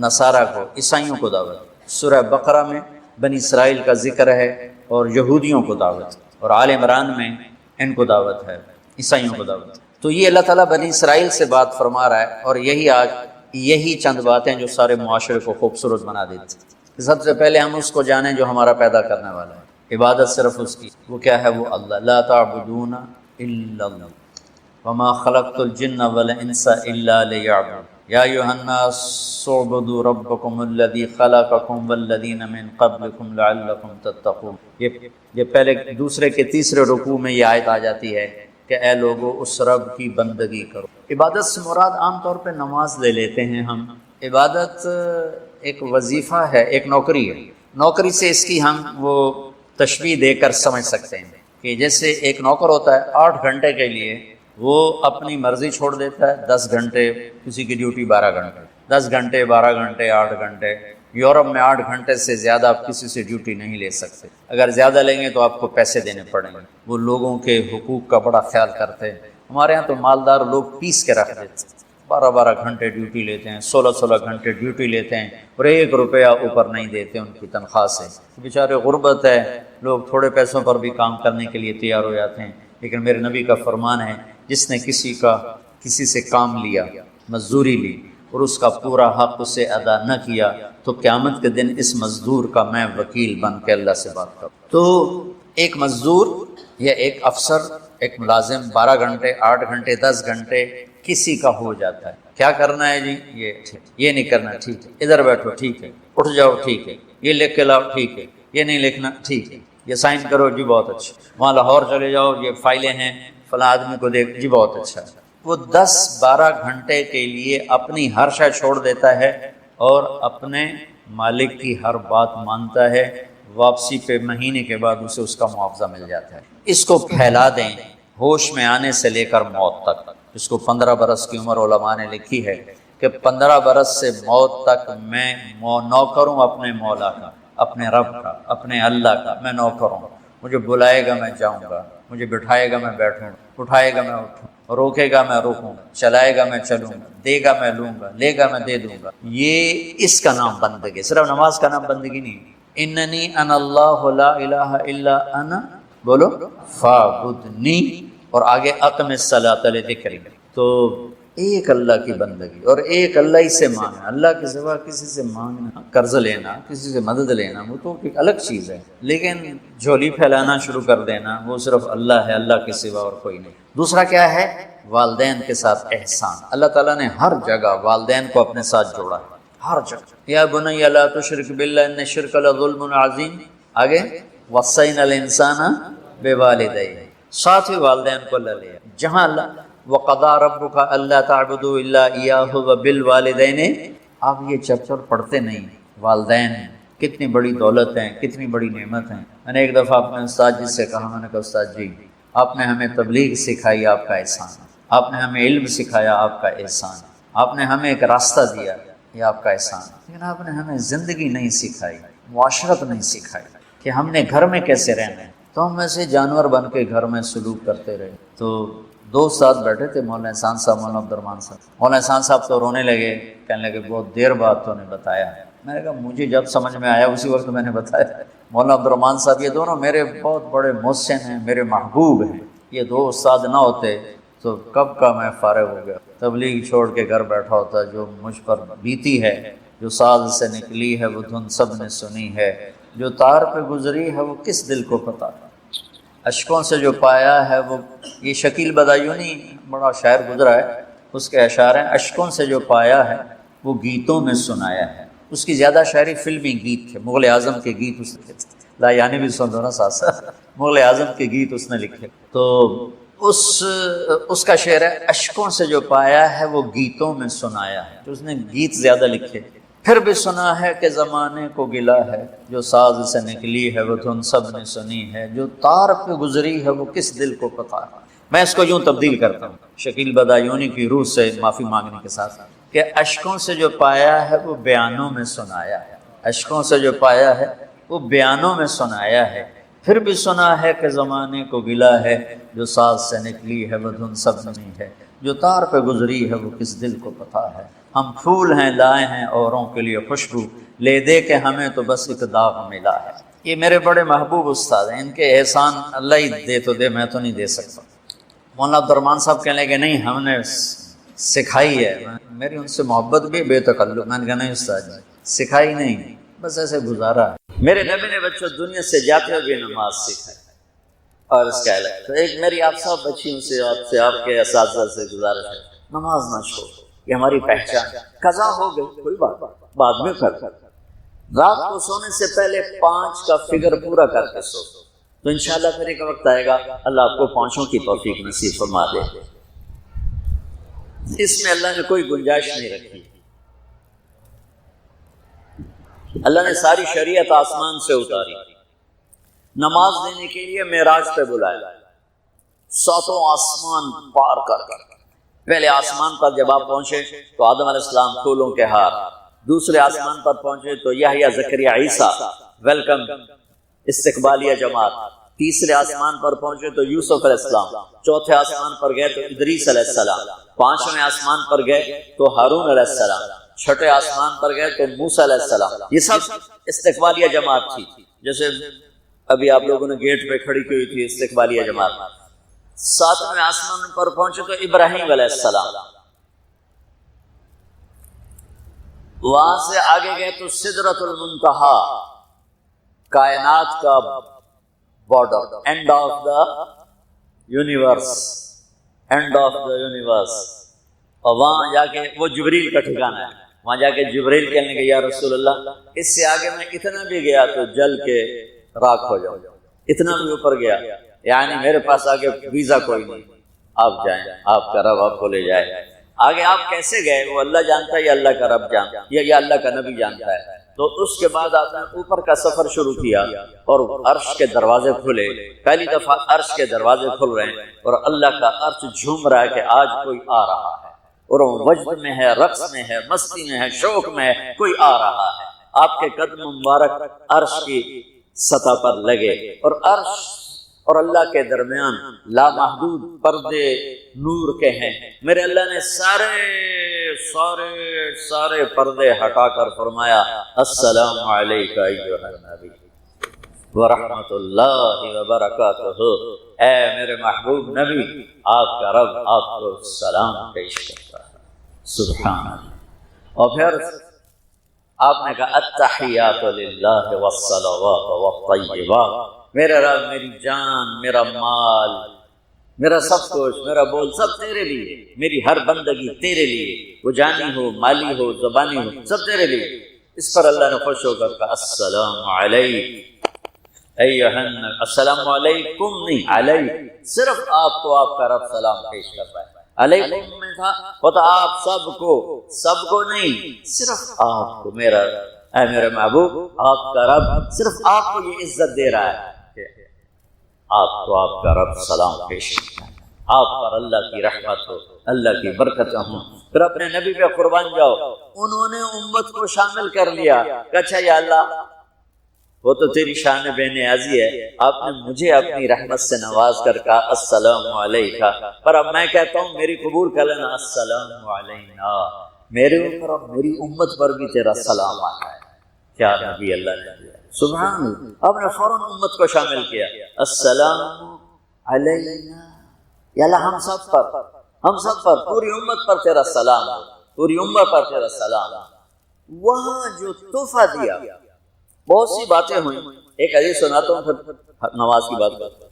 نصارہ کو، عیسائیوں کو دعوت، سورہ بقرہ میں بنی اسرائیل کا ذکر ہے اور یہودیوں کو دعوت، اور آل عمران میں ان کو دعوت ہے، عیسائیوں کو دعوت۔ تو یہ اللہ تعالیٰ بنی اسرائیل سے بات فرما رہا ہے، اور یہی چند باتیں جو سارے معاشرے کو خوبصورت بنا دیتی ہیں۔ سب سے پہلے ہم اس کو جانیں جو ہمارا پیدا کرنے والا ہے، عبادت صرف اس کی، وہ کیا ہے؟ وہ اللہ، لا تعبدون الا اللہ وما خلقت الجن والانس الا لیعبدون یا ایھا الناس اعبدوا ربکم الذی خلقکم والذین من قبلکم لعلکم تتقون۔ یہ پہلے دوسرے کے تیسرے رکوع میں یہ آیت آ جاتی ہے کہ اے لوگو اس رب کی بندگی کرو۔ عبادت سے مراد عام طور پہ نماز لے لیتے ہیں ہم، عبادت ایک وظیفہ ہے، ایک نوکری ہے، نوکری سے اس کی ہم وہ تشبیہ دے کر سمجھ سکتے ہیں کہ جیسے ایک نوکر ہوتا ہے 8 گھنٹے کے لیے وہ اپنی مرضی چھوڑ دیتا ہے، 10 گھنٹے، کسی کی ڈیوٹی 12 گھنٹے، 10 گھنٹے، 12 گھنٹے، 8 گھنٹے۔ یورپ میں 8 گھنٹے سے زیادہ آپ کسی سے ڈیوٹی نہیں لے سکتے، اگر زیادہ لیں گے تو آپ کو پیسے دینے پڑیں گے۔ وہ لوگوں کے حقوق کا بڑا خیال کرتے ہیں، ہمارے ہاں تو مالدار لوگ پیس کے رکھ دیتے ہیں، 12 گھنٹے ڈیوٹی لیتے ہیں، 16 گھنٹے ڈیوٹی لیتے ہیں، اور 1 روپیہ اوپر نہیں دیتے ان کی تنخواہ سے۔ بیچارے غربت ہے، لوگ تھوڑے پیسوں پر بھی کام کرنے کے لیے تیار ہو جاتے ہیں، لیکن میرے نبی کا فرمان ہے جس نے کسی سے کام لیا، مزدوری لی، اور اس کا پورا حق اسے ادا نہ کیا تو قیامت کے دن اس مزدور کا میں وکیل بن کے اللہ سے بات کروں۔ تو ایک مزدور یا ایک افسر، ایک ملازم 12 گھنٹے، 8 گھنٹے، 10 گھنٹے کسی کا ہو جاتا ہے۔ کیا کرنا ہے جی؟ یہ نہیں کرنا، ٹھیک ہے، ادھر بیٹھو، ٹھیک ہے، اٹھ جاؤ، ٹھیک ہے، یہ لکھ کے لاؤ، ٹھیک ہے، یہ نہیں لکھنا، ٹھیک ہے، یہ سائن کرو، جی بہت اچھا، وہاں لاہور چلے جاؤ، یہ فائلیں ہیں، فلاں آدمی کو دیکھ، جی بہت اچھا۔ وہ 10-12 گھنٹے کے لیے اپنی ہر شے چھوڑ دیتا ہے اور اپنے مالک کی ہر بات مانتا ہے، واپسی پہ مہینے کے بعد اسے اس کا معاوضہ مل جاتا ہے۔ اس کو پھیلا دیں ہوش میں آنے سے لے کر موت تک۔ اس کو 15 برس کی عمر علماء نے لکھی ہے کہ 15 برس سے موت تک میں نوکر ہوں اپنے مولا کا، اپنے رب کا، اپنے اللہ کا، میں نوکر ہوں۔ مجھے بلائے گا میں جاؤں گا، مجھے بٹھائے گا میں بیٹھوں گا، اٹھائے گا میں اٹھوں، روکے گا میں روکوں گا، چلائے گا میں چلوں گا، دے گا میں لوں گا، لے گا میں دے دوں گا۔ یہ اس کا نام بندگی، صرف نماز کا نام بندگی نہیں۔ اننی انا اللہ لا الہ الا انا، بولو، فاعبدنی، اور آگے اقم الصلاۃ لذکری۔ تو ایک اللہ کی بندگی اور ایک اللہ ہی سے مانگنا، اللہ کے سوا کسی سے مانگنا، قرض لینا، کسی سے مدد لینا وہ تو ایک الگ چیز ہے، لیکن جھولی پھیلانا شروع کر دینا وہ صرف اللہ ہے، اللہ کے سوا اور کوئی نہیں۔ دوسرا کیا ہے؟ والدین کے ساتھ احسان۔ اللہ تعالیٰ نے ہر جگہ والدین کو اپنے ساتھ جوڑا ہے، ہر جگہ۔ یا بنی لا تشرک باللہ ان الشرک لظلم عظیم، آگے وصینا الانسان بوالدیہ، ساتھ ہی والدین کو اللہ لیا۔ جہاں اللہ وَقَضَىٰ رَبُّكَ أَلَّا تَعْبُدُوا إِلَّا إِيَّاهُ وَبِالْوَالِدَيْنِ، آپ یہ چیپٹر پڑھتے نہیں۔ والدین کتنی بڑی دولت ہیں، کتنی بڑی نعمت ہیں۔ میں نے ایک دفعہ اپنے استاد جی سے کہا، میں نے کہا استاد جی آپ نے ہمیں تبلیغ سکھائی، آپ کا احسان، آپ نے ہمیں علم سکھایا، آپ کا احسان، آپ نے ہمیں ایک راستہ دیا، یہ آپ کا احسان، لیکن آپ نے ہمیں زندگی نہیں سکھائی، معاشرت نہیں سکھائی کہ ہم نے گھر میں کیسے رہنا ہے۔ تو ہم ایسے جانور بن کے گھر میں سلوک کرتے رہے۔ تو دو استاد بیٹھے تھے، مولانا احسان صاحب، مولانا عبد الرحمان صاحب۔ مولانا احسان صاحب تو رونے لگے، کہنے لگے بہت دیر بعد تو نے بتایا۔ میں نے کہا مجھے جب سمجھ میں آیا اسی وقت میں نے بتایا۔ مولانا عبد الرحمان صاحب یہ دونوں میرے بہت بڑے محسن ہیں، میرے محبوب ہیں، یہ دو استاد نہ ہوتے تو کب کا میں فارغ ہو گیا، تبلیغ چھوڑ کے گھر بیٹھا ہوتا۔ جو مجھ پر بیتی ہے، جو ساز سے نکلی ہے وہ دھن سب نے سنی ہے، جو تار پہ گزری ہے وہ کس دل کو پتہ، اشکوں سے جو پایا ہے وہ، یہ شکیل بدایونی بڑا شاعر گزرا ہے، اس کے اشعار ہیں اشکوں سے جو پایا ہے وہ گیتوں میں سنایا ہے۔ اس کی زیادہ شاعری فلمی گیت تھے، مغل اعظم کے گیت اس نے لکھے، لا یعنی بھی سن دو نا ساتھ ساتھ، مغل اعظم کے گیت اس نے لکھے۔ تو اس کا شعر ہے اشکوں سے جو پایا ہے وہ گیتوں میں سنایا ہے، تو اس نے گیت زیادہ لکھے۔ پھر بھی سنا ہے کہ زمانے کو گلا ہے، جو ساز سے نکلی ہے وہ دھن سب نے سنی ہے، جو تار پہ گزری ہے وہ کس دل کو پتہ ہے۔ میں اس کو یوں تبدیل کرتا ہوں شکیل بدایونی کی روح سے معافی مانگنے کے ساتھ کہ اشکوں سے جو پایا ہے وہ بیانوں میں سنایا ہے، اشکوں سے جو پایا ہے وہ بیانوں میں سنایا ہے۔ پھر بھی سنا ہے کہ زمانے کو گلا ہے، جو ساز سے نکلی ہے وہ دھن سب نے ہے، جو تار پہ گزری ہے وہ کس دل کو پتہ ہے۔ ہم پھول ہیں لائے ہیں اوروں کے لیے خوشبو، لے دے کے ہمیں تو بس ایک داغ ملا ہے۔ یہ میرے بڑے محبوب استاد ہیں، ان کے احسان اللہ ہی دے تو دے، میں تو نہیں دے سکتا۔ مولانا عبد الرحمان صاحب کہنے لگے نہیں ہم نے سکھائی ہے، میری ان سے محبت بھی بے تکلف۔ میں نے کہا نہیں استاد جی سکھائی نہیں، بس ایسے گزارا ہے۔ میرے نبی نے بچوں دنیا سے جاتے ہوئے نماز سکھائی، اور اس کا علاج تو ایک میری آپ سب بچیوں سے آپ کے اساتذہ سے گزارش ہے، نماز نہ چھوڑ، یہ ہماری پہچان۔ قضا ہو گئی کوئی بات بعد میں کر، رات کو سونے سے پہلے 5 کا فگر پورا کر کے سو، تو انشاءاللہ پھر ایک وقت آئے گا اللہ آپ کو 5 کی توفیق نصیب فرما دے۔ اس میں اللہ نے کوئی گنجائش نہیں رکھی، اللہ نے ساری شریعت آسمان سے اتاری، نماز دینے کے لیے معراج پہ بلایا، 7 آسمان پار کر کر۔ پہلے آسمان پر جب آپ پہنچے تو آدم علیہ السلام پھولوں کے ہار، دوسرے آسمان پر پہنچے تو یحییٰ زکریا عیسیٰ ویلکم استقبالیہ جماعت، تیسرے آسمان پر پہنچے تو یوسف علیہ السلام، چوتھے آسمان پر گئے تو ادریس علیہ السلام، 5ویں آسمان پر گئے تو ہارون علیہ السلام، 6ٹھے آسمان پر گئے تو موسیٰ علیہ السلام۔ یہ سب استقبالیہ جماعت تھی، جیسے ابھی آپ لوگوں نے گیٹ پہ کھڑی کی ہوئی تھی استقبالیہ جماعت۔ 7ویں آسمان پر پہنچے تو ابراہیم علیہ السلام، وہاں سے آگے گئے تو سدرۃ المنتہا، کائنات کا border, and of the universe, and of the universe. اور وہاں جا کے وہ جبریل کا ٹھکانہ ہے، وہاں جا کے جبریل کہنے کے یا رسول اللہ اس سے آگے میں اتنا بھی گیا تو جل کے راکھ ہو جاؤں، اتنا بھی اوپر گیا یعنی میرے پاس آگے ویزا کوئی نہیں، آپ جائیں، آپ کا رب آپ کو لے جائے۔ آگے آپ کیسے گئے وہ اللہ جانتا ہے یا اللہ کا رب جانتا ہے یا اللہ کا نبی جانتا ہے۔ تو اس کے بعد آپ نے اوپر کا سفر شروع کیا اور عرش کے دروازے کھلے، پہلی دفعہ عرش کے دروازے کھل رہے ہیں اور اللہ کا عرش جھوم رہا ہے کہ آج کوئی آ رہا ہے، اور وہ وجد میں ہے، رقص میں ہے، مستی میں ہے، شوق میں ہے، کوئی آ رہا ہے۔ آپ کے قدم مبارک عرش کی سطح پر لگے، اور عرش اور اللہ کے درمیان لامحدود پردے نور کے ہیں۔ میرے اللہ نے سارے پردے ہٹا کر فرمایا السلام علیکہ ایھا النبی ورحمۃ اللہ وبرکاتہ۔ اے میرے محبوب نبی، آپ کا رب آپ کو سلام پیش کرتا ہے۔ سبحان اللہ۔ اور پھر آپ نے کہا التحیات للہ والصلوات والطیبات، میرا رب، میری جان، میرا مال، میرا سب کچھ، میرا بول سب تیرے لیے، میری ہر بندگی تیرے لیے، وہ جانی ہو، مالی ہو، زبانی ہو، سب تیرے لیے۔ اس پر اللہ نے خوش ہو کر کہا السلام علیک ایھا النبی، السلام علیکم نہیں، علیک، صرف آپ کو آپ کا رب سلام پیش کرتا ہے۔ علیکم میں تھا وہ تو آپ سب کو نہیں، صرف آپ کو، میرا اے میرے محبوب، آپ کا رب صرف آپ کو یہ عزت دے رہا ہے کہ آپ کو آپ کا رب سلام پیش کرتا ہے، آپ پر اللہ کی رحمت ہو، اللہ کی برکت ہوں۔ پھر اپنے نبی پہ قربان جاؤ، انہوں نے امت کو شامل کر لیا کہ اچھا یا اللہ، وہ تو تیری شان بے نیازی ہے، آپ نے مجھے اپنی رحمت سے نواز کر کہا السلام علیکہ، پر اب میں کہتا ہوں میری قبول کر لینا، السلام علینا، میرے اوپر اور میری امت پر بھی تیرا سلام آتا ہے۔ کیا نبی اللہ نے دیا، سبحان اللہ، آپ نے فوراً امت کو شامل کیا، السلام علینا، یا اللہ ہم سب پر، پوری امت پر تیرا سلام ہو، پوری امت پر تیرا سلام ہو۔ وہاں جو تحفہ دیا، بہت سی باتیں ہوئیں، ایک حدیث سناتا ہوں پھر نماز کی بات کرتا ہوں۔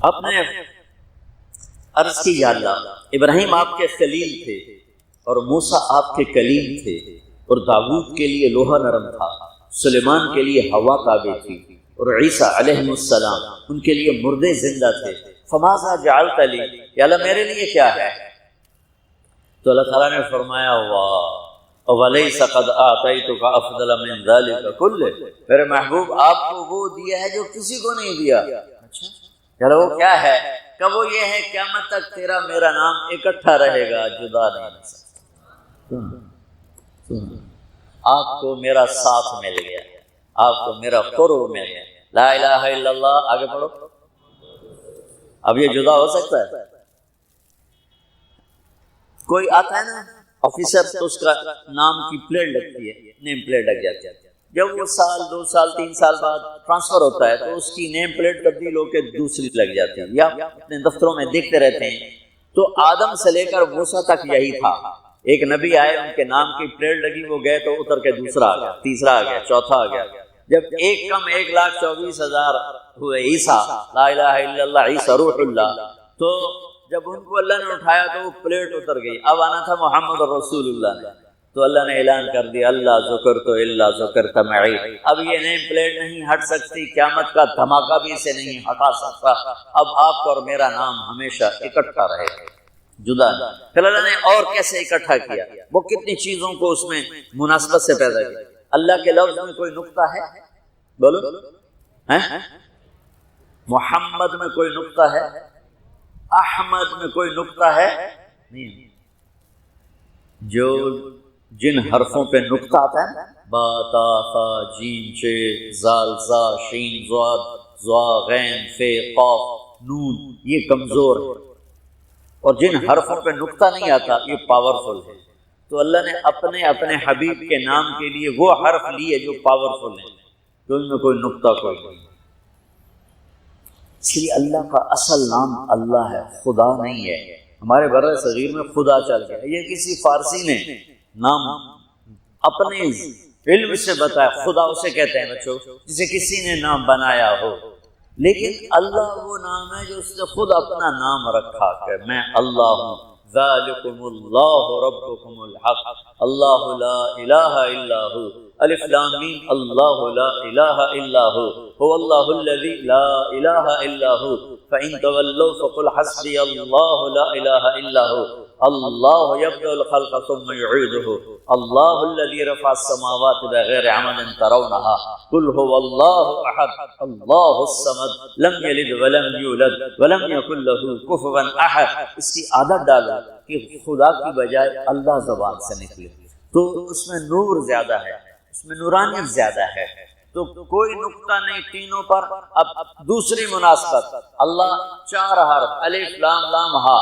آپ نے عرض کی یا اللہ، ابراہیم آپ کے خلیل تھے اور موسیٰ آپ کے کلیم تھے، اور داؤد کے لیے لوہا نرم تھا، سلیمان کے لیے ہوا تابع تھی، اور عیسیٰ علیہ السلام ان کے لیے مردے زندہ تھے، فماذا جعلت لی، یا اللہ میرے لیے کیا ہے؟ تو اللہ تعالیٰ نے فرمایا واہ وَلَيْسَ قَدْ آتَيْتُكَ أَفْضَلَ مِنْ ذَلِكَ كُلِّهِ، میرے محبوب آپ کو وہ دیا ہے جو کسی کو نہیں دیا۔ اچھا چلو وہ کیا ہے؟ کہ وہ یہ ہے قیامت تک تیرا میرا نام اکٹھا رہے گا، جدا نہیں ہو سکتا۔ آپ کو میرا ساتھ مل گیا، آپ کو میرا قرب مل گیا، لا الہ الا اللہ، آگے پڑھو۔ اب یہ جدا ہو سکتا ہے؟ کوئی آتا ہے نا آفیسر، تو اس کا نام کی پلیٹ لگتی ہے، نیم پلیٹ لگ جاتی ہے، جب وہ سال 2 سال 3 سال بعد ٹرانسفر ہوتا ہے تو اس کی نیم پلیٹ تبدیل ہو کے دوسری لگ جاتی ہے، یا اپنے دفتروں میں دیکھتے رہتے ہیں۔ تو آدم سے لے کر موسیٰ تک یہی تھا، ایک نبی آئے، ان کے نام کی پلیٹ لگی، وہ گئے تو اتر کے دوسرا آ گیا، تیسرا آ گیا، چوتھا آ گیا، جب ایک کم 1,24,000 ہوئے عیسیٰ، لا الہ الا اللہ، عیسیٰ روح اللہ، تو جب ان کو اللہ نے اٹھایا تو وہ پلیٹ اتر گئی، اب آنا تھا محمد رسول اللہ نے، تو اللہ نے اعلان کر دیا اللہ ذکرت الا ذکرت معی، اب یہ نیم پلیٹ نہیں ہٹ سکتی، قیامت کا دھماکہ بھی اسے نہیں ہٹا سکتا، اب آپ کا اور میرا نام ہمیشہ اکٹھا رہے گا، جدا نہیں۔ پھر اللہ نے اور کیسے اکٹھا کیا، وہ کتنی چیزوں کو اس میں مناسبت سے پیدا کیا۔ اللہ کے لفظ میں کوئی نقطہ ہے؟ بولو، محمد میں کوئی نقطہ ہے؟ احمد میں کوئی نقطہ ہے؟ نہیں۔ جو جن حرفوں پہ نقطہ آتا ہے، با تا ثا جیم چے زال زا شین ضاد ضا غین فے قاف نون، یہ کمزور ہے، اور جن حرفوں پہ نقطہ نہیں آتا یہ پاورفل ہے۔ تو اللہ نے اپنے حبیب کے نام کے لیے وہ حرف لیے جو پاورفل ہیں، تو ان میں کوئی نقطہ کوئی نہیں۔ اس لیے اللہ کا اصل نام اللہ ہے، خدا نہیں ہے۔ ہمارے بر صغیر میں خدا چل گیا، یہ کسی فارسی نے نام اپنے علم سے بتایا، خدا اسے کہتے ہیں بچوں جسے کسی نے نام بنایا ہو، لیکن اللہ وہ نام ہے جو اس نے خود اپنا نام رکھا کہ میں اللہ ہوں، ذالکم اللہ ربکم الحق، اللہ لا الہ الا ہو، الف لام میم، اللہ لا الہ الا هو اللہ الذی لا الہ الا هو فإن تولوا فقل حسبی اللہ لا الہ الا هو اللہ یبدأ الخلق ثم یعیدہ اللہ الذی رفع السماوات بغیر عمد ترونها قل هو اللہ احد اللہ الصمد لم یلد ولم یولد ولم یکن له کفوا احد۔ اس کی عادت ڈالو کہ خدا کی بجائے اللہ زبان سے نکلے، تو اس میں نور زیادہ ہے، اس میں نورانیت زیادہ ہے، تو کوئی نقطہ نہیں تینوں پر۔ اب دوسری مناسبت، اللہ 4 حرف، الف لام لام ہا،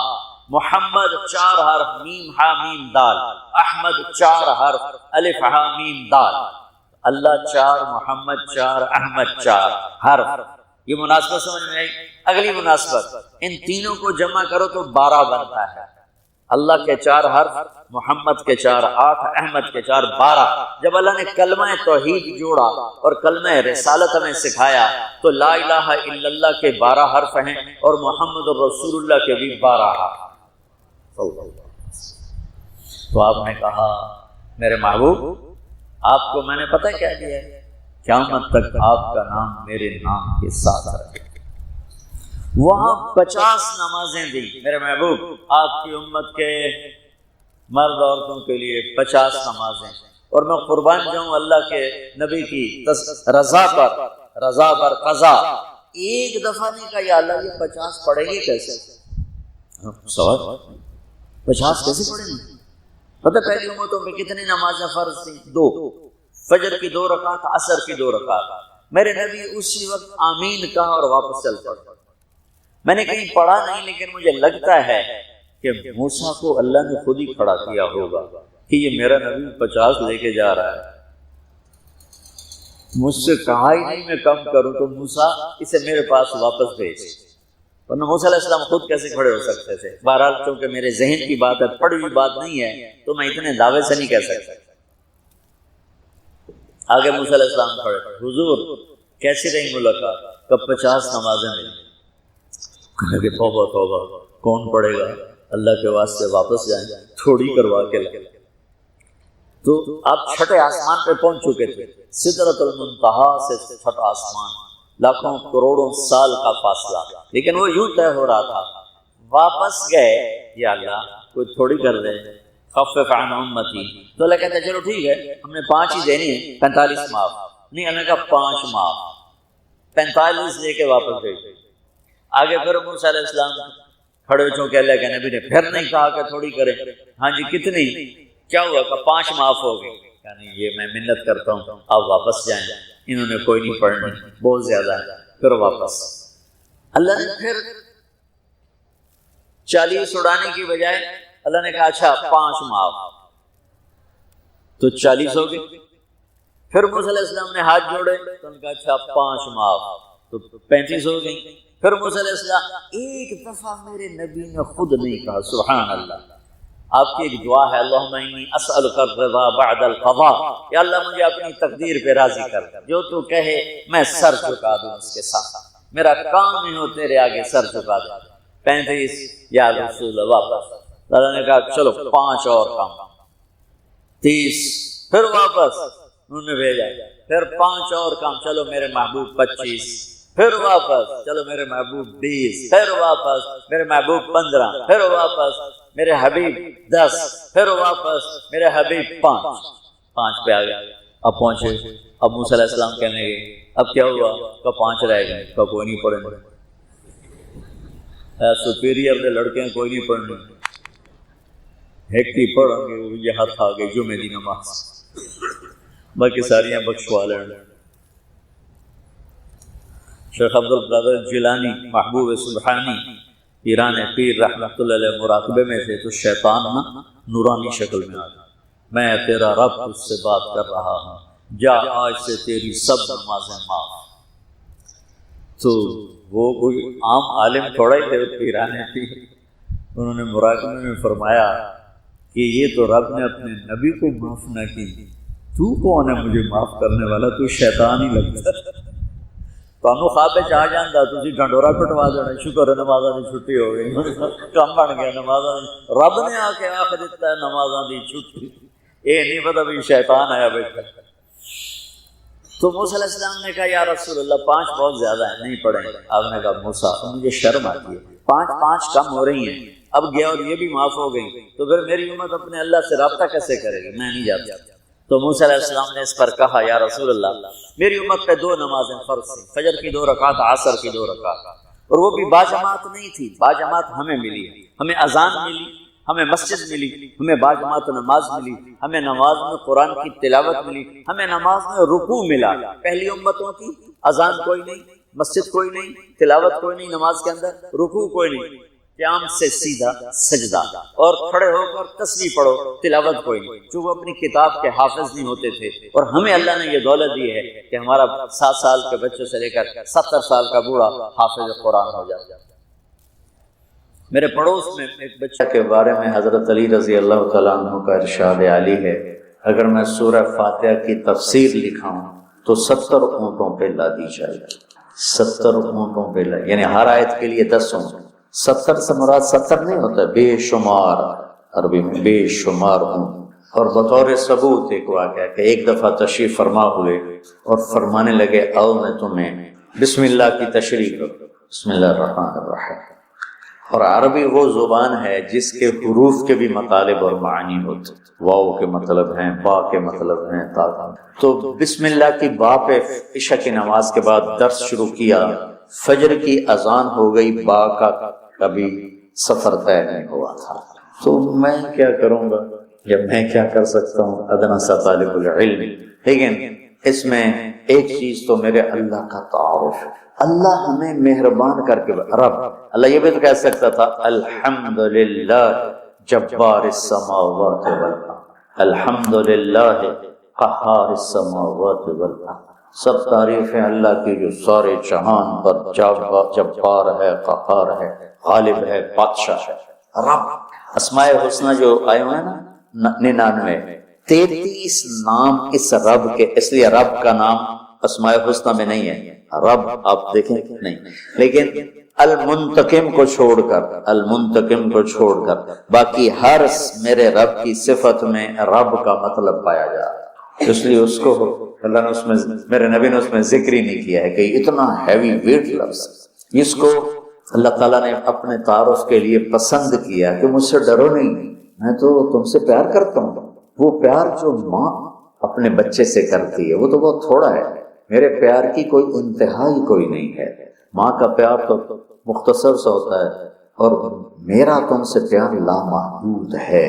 محمد 4 حرف، میم ہا میم دال، احمد 4 حرف، الف ہا میم دال، اللہ 4، محمد 4، احمد 4 حرف۔ یہ مناسبت سمجھ میں آئی؟ اگلی مناسبت، ان تینوں کو جمع کرو تو 12 بنتا ہے، اللہ کے 4 حرف، محمد کے 4، 8 احمد کے 4، 12۔ جب اللہ نے کلمہ توحید جوڑا اور کلمہ رسالت ہمیں سکھایا تو لا الہ الا اللہ کے 12 حرف ہیں اور محمد رسول اللہ کے بھی 12 حرف۔ تو آپ نے کہا میرے محبوب آپ کو میں نے پتہ کیا دیا ہے؟ قیامت تک آپ کا نام میرے نام کے ساتھ رکھے۔ وہاں 50 نمازیں دی میرے محبوب، آپ کی امت کے مرد عورتوں کے لیے 50 نمازیں، اور میں قربان جاؤں اللہ کے نبی کی رضا پر قضا۔ ایک دفعہ نہیں کہا یا اللہ یہ 50 پڑھیں گے کیسے؟ سوال 50 کیسے پڑھیں گے؟ پتہ پہلی امتوں پہ کتنی نمازیں فرض تھیں؟ 2، فجر کی 2 رکعت، عصر کی 2 رکعت۔ میرے نبی اسی وقت آمین کہا اور واپس چل پڑا۔ میں نے کہیں پڑھا نہیں، لیکن مجھے لگتا ہے کہ موسیٰ کو اللہ نے خود ہی کھڑا کیا ہوگا کہ یہ میرا نبی 50 لے کے جا رہا ہے، مجھ سے کہا ہی نہیں میں کم کروں، تو موسیٰ اسے میرے پاس واپس بھیج۔ ورنہ موسیٰ علیہ السلام خود کیسے کھڑے ہو سکتے تھے؟ بہرحال چونکہ میرے ذہن کی بات ہے، پڑھی ہوئی بات نہیں ہے، تو میں اتنے دعوے سے نہیں کہہ سکتا۔ آگے موسیٰ علیہ السلام کھڑے، حضور کیسی رہی ملاقات؟ کب 50 نمازیں ملی؟ کہنے کہ توبہ توبہ، کون پڑھے گا؟ اللہ کے واسطے واپس جائیں، تھوڑی کروا کے لگے۔ تو آپ چھٹے آسمان پہ پہنچ چکے تھے، سدرۃ المنتہا سے چھٹا آسمان، لاکھوں کروڑوں سال کا فاصلہ، لیکن وہ یوں طے ہو رہا تھا۔ واپس گئے، یا اللہ کوئی تھوڑی کر دیں، خفف عن امتی، تو اللہ کہتا ہے چلو ٹھیک ہے، ہم نے 5 ہی دینی ہے، 45 معاف نہیں۔ اللہ نے کہا 5 معاف، 45 لے کے واپس بھیج۔ آگے پھر موسیٰ علیہ السلام کھڑے، چونکہ اللہ کے نبی نے پھر نہیں کہا کہ تھوڑی کریں۔ ہاں جی کتنی؟ کیا ہوا کہ 5 معاف ہو گئی۔ یعنی یہ میں منت کرتا ہوں آپ واپس جائیں، انہوں نے کوئی نہیں پڑھنی، بہت زیادہ ہے۔ پھر واپس اللہ نے پھر 40 اڑانے کی بجائے اللہ نے کہا اچھا 5 معاف، تو 40 ہو گئی۔ پھر موسیٰ علیہ السلام نے ہاتھ جوڑے تو ان کا اچھا 5 معاف، تو 35 ہو گئی۔ پھر موسیٰ علیہ السلام ایک دفعہ میرے نبی نے خود نہیں کہا سبحان اللہ۔ آپ کی ایک دعا ہے اللہم انی اسألک الرضا بعد القضاء، یا اللہ مجھے اپنی تقدیر پہ راضی کر، جو تو کہے میں سر جھکا دوں اس کے ساتھ، میرا کام ہی ہو تیرے آگے سر جھکا دوں۔ 35 یا رسول اللہ واپس۔ اللہ نے کہا چلو 5 اور کام، 30 پھر واپس انہوں نے بھیجا، پھر 5 اور کام، چلو میرے محبوب 25، پھر واپس چلو میرے محبوب 20، پھر واپس میرے محبوب 15، پھر واپس میرے حبیب 10، پھر واپس میرے حبیب 5 پہ آ گئے۔ اب پہنچے، اب موسیٰ علیہ السلام کہنے گئے اب کیا ہوا؟ کہ 5 رہ گئے، کہ کوئی نہیں پڑھیں گے، سپیریئر کے لڑکے کوئی نہیں پڑھنے، ایک ہی پڑھیں گے، وہ یہ ہاتھ آ گئے جمعے دی نماز، باقی ساریاں بخشوا لینا۔ شیخ عبد القادر جیلانی محبوب سبحانی ایران پیر رحمۃ اللہ علیہ مراقبے میں تھے، تو شیطان نا نورانی شکل میں آ گیا، میں تیرا رب تجھ سے بات کر رہا ہوں، جا آج سے تیری سب نمازیں معاف۔ تو وہ کوئی عام عالم تھوڑا ہی تھے، پیرانے تھی، انہوں نے مراقبے میں فرمایا کہ یہ تو رب نے اپنے نبی کو معاف نہ کی، تو کون ہے مجھے معاف کرنے والا؟ تو شیطان ہی لگتا ہے، تانوں خواب چ آ جاندہ تسی ڈنڈورا پٹوا دینا، شکر ہے نمازاں دی چھٹی ہو گئی، کم بن گیا نمازاں دی، رب نے آ کے آخ دیتا ہے نمازاں دی چھٹی، یہ نہیں پتہ بھی شیطان آیا بیٹھا۔ تو موسیٰ علیہ السلام نے کہا یا رسول اللہ 5 بہت زیادہ ہیں، نہیں پڑھیں۔ آپ نے کہا موسیٰ مجھے شرم آتی ہے، 5 کم ہو رہی ہیں، اب گیا اور یہ بھی معاف ہو گئی، تو پھر میری امت اپنے اللہ سے رابطہ کیسے کرے گی؟ میں نہیں جاتا۔ تو موسیٰ علیہ السلام نے اس پر کہا یا رسول اللہ میری امت پہ 2 نمازیں فرض تھیں، فجر کی 2 رکعت، عصر کی 2 رکعت، اور وہ بھی باجماعت نہیں تھی، باجماعت ہمیں ملی، ہمیں اذان ملی، ہمیں مسجد ملی، ہمیں باجماعت نماز ملی، ہمیں نماز میں قرآن کی تلاوت ملی، ہمیں نماز میں رکوع ملا۔ پہلی امتوں کی اذان کوئی نہیں، مسجد کوئی نہیں، تلاوت کوئی نہیں، نماز کے اندر رکوع کوئی نہیں، قیام سے سیدھا سجدہ، اور کھڑے ہو کر تسبیح پڑھو، تلاوت کوئی نہیں، جو وہ اپنی کتاب کے حافظ نہیں ہوتے تھے۔ اور ہمیں اللہ نے یہ دولت دی ہے کہ ہمارا 7 سال کے بچوں سے لے کر 70 سال کا بوڑھا حافظ قرآن ہو جائے۔ میرے پڑوس میں ایک بچہ کے بارے میں حضرت علی رضی اللہ تعالیٰ عنہ کا ارشاد علی ہے، اگر میں سورہ فاتحہ کی تفسیر لکھاؤں تو 70 اونٹوں پہ لا دی جائے گی، 70 اونٹوں پہ یعنی ہر آیت کے لیے 10 اونٹ۔ 70 سے مراد 70 نہیں ہوتا، بے شمار، عربی میں بے شمار اونٹ۔ اور بطور ثبوت ایک واقعہ کہ ایک دفعہ تشریف فرما ہوئے اور فرمانے لگے آؤ میں تمہیں بسم اللہ کی تشریح کروں، بسم اللہ الرحمن الرحیم۔ اور عربی وہ زبان ہے جس کے حروف کے بھی مطالب اور معنی ہوتے، واو کے مطلب ہیں، با کے مطلب ہیں، تا۔ تو بسم اللہ کی با پہ عشاء کی نماز کے بعد درس شروع کیا، فجر کی اذان ہو گئی، با کا کبھی سفر طے نہیں ہوا تھا، تو میں کیا کروں گا یا میں کیا کر سکتا ہوں، ادنا سا طالب العلم۔ لیکن اس میں ایک چیز تو میرے اللہ کا تعارف، اللہ ہمیں مہربان کر کے رب، اللہ یہ بھی تو کہہ سکتا تھا الحمدللہ جبار السماوات والارض، الحمدللہ قہار السماوات والارض، سب تعریفیں اللہ کی جو سارے جہان پر جبار ہے، قہار ہے، غالب ہے، بادشاہ ہے، رب۔ اسماء الحسنہ جو آئے ہوئے ہیں نا 99، 33 نام اس رب کے، اس لیے رب کا نام اسماء الحسنہ میں نہیں ہے، رب آپ دیکھیں نہیں، لیکن المنتقم کو چھوڑ کر، المنتقم کو چھوڑ کر باقی ہر میرے رب کی صفت میں رب کا مطلب پایا جا رہا ہے، اس لیے اس کو اللہ نے اس میں، میرے نبی نے اس میں ذکر ہی نہیں کیا ہے کہ اتنا ہیوی ویٹ لفظ اس کو اللہ تعالیٰ نے اپنے تعارف کے لیے پسند کیا کہ مجھ سے ڈرو نہیں، میں تو تم سے پیار کرتا ہوں۔ وہ پیار جو ماں اپنے بچے سے کرتی ہے وہ تو بہت تھوڑا ہے، میرے پیار کی کوئی انتہا ہی کوئی نہیں ہے۔ ماں کا پیار تو مختصر سا ہوتا ہے اور میرا تم سے پیار لامحدود ہے۔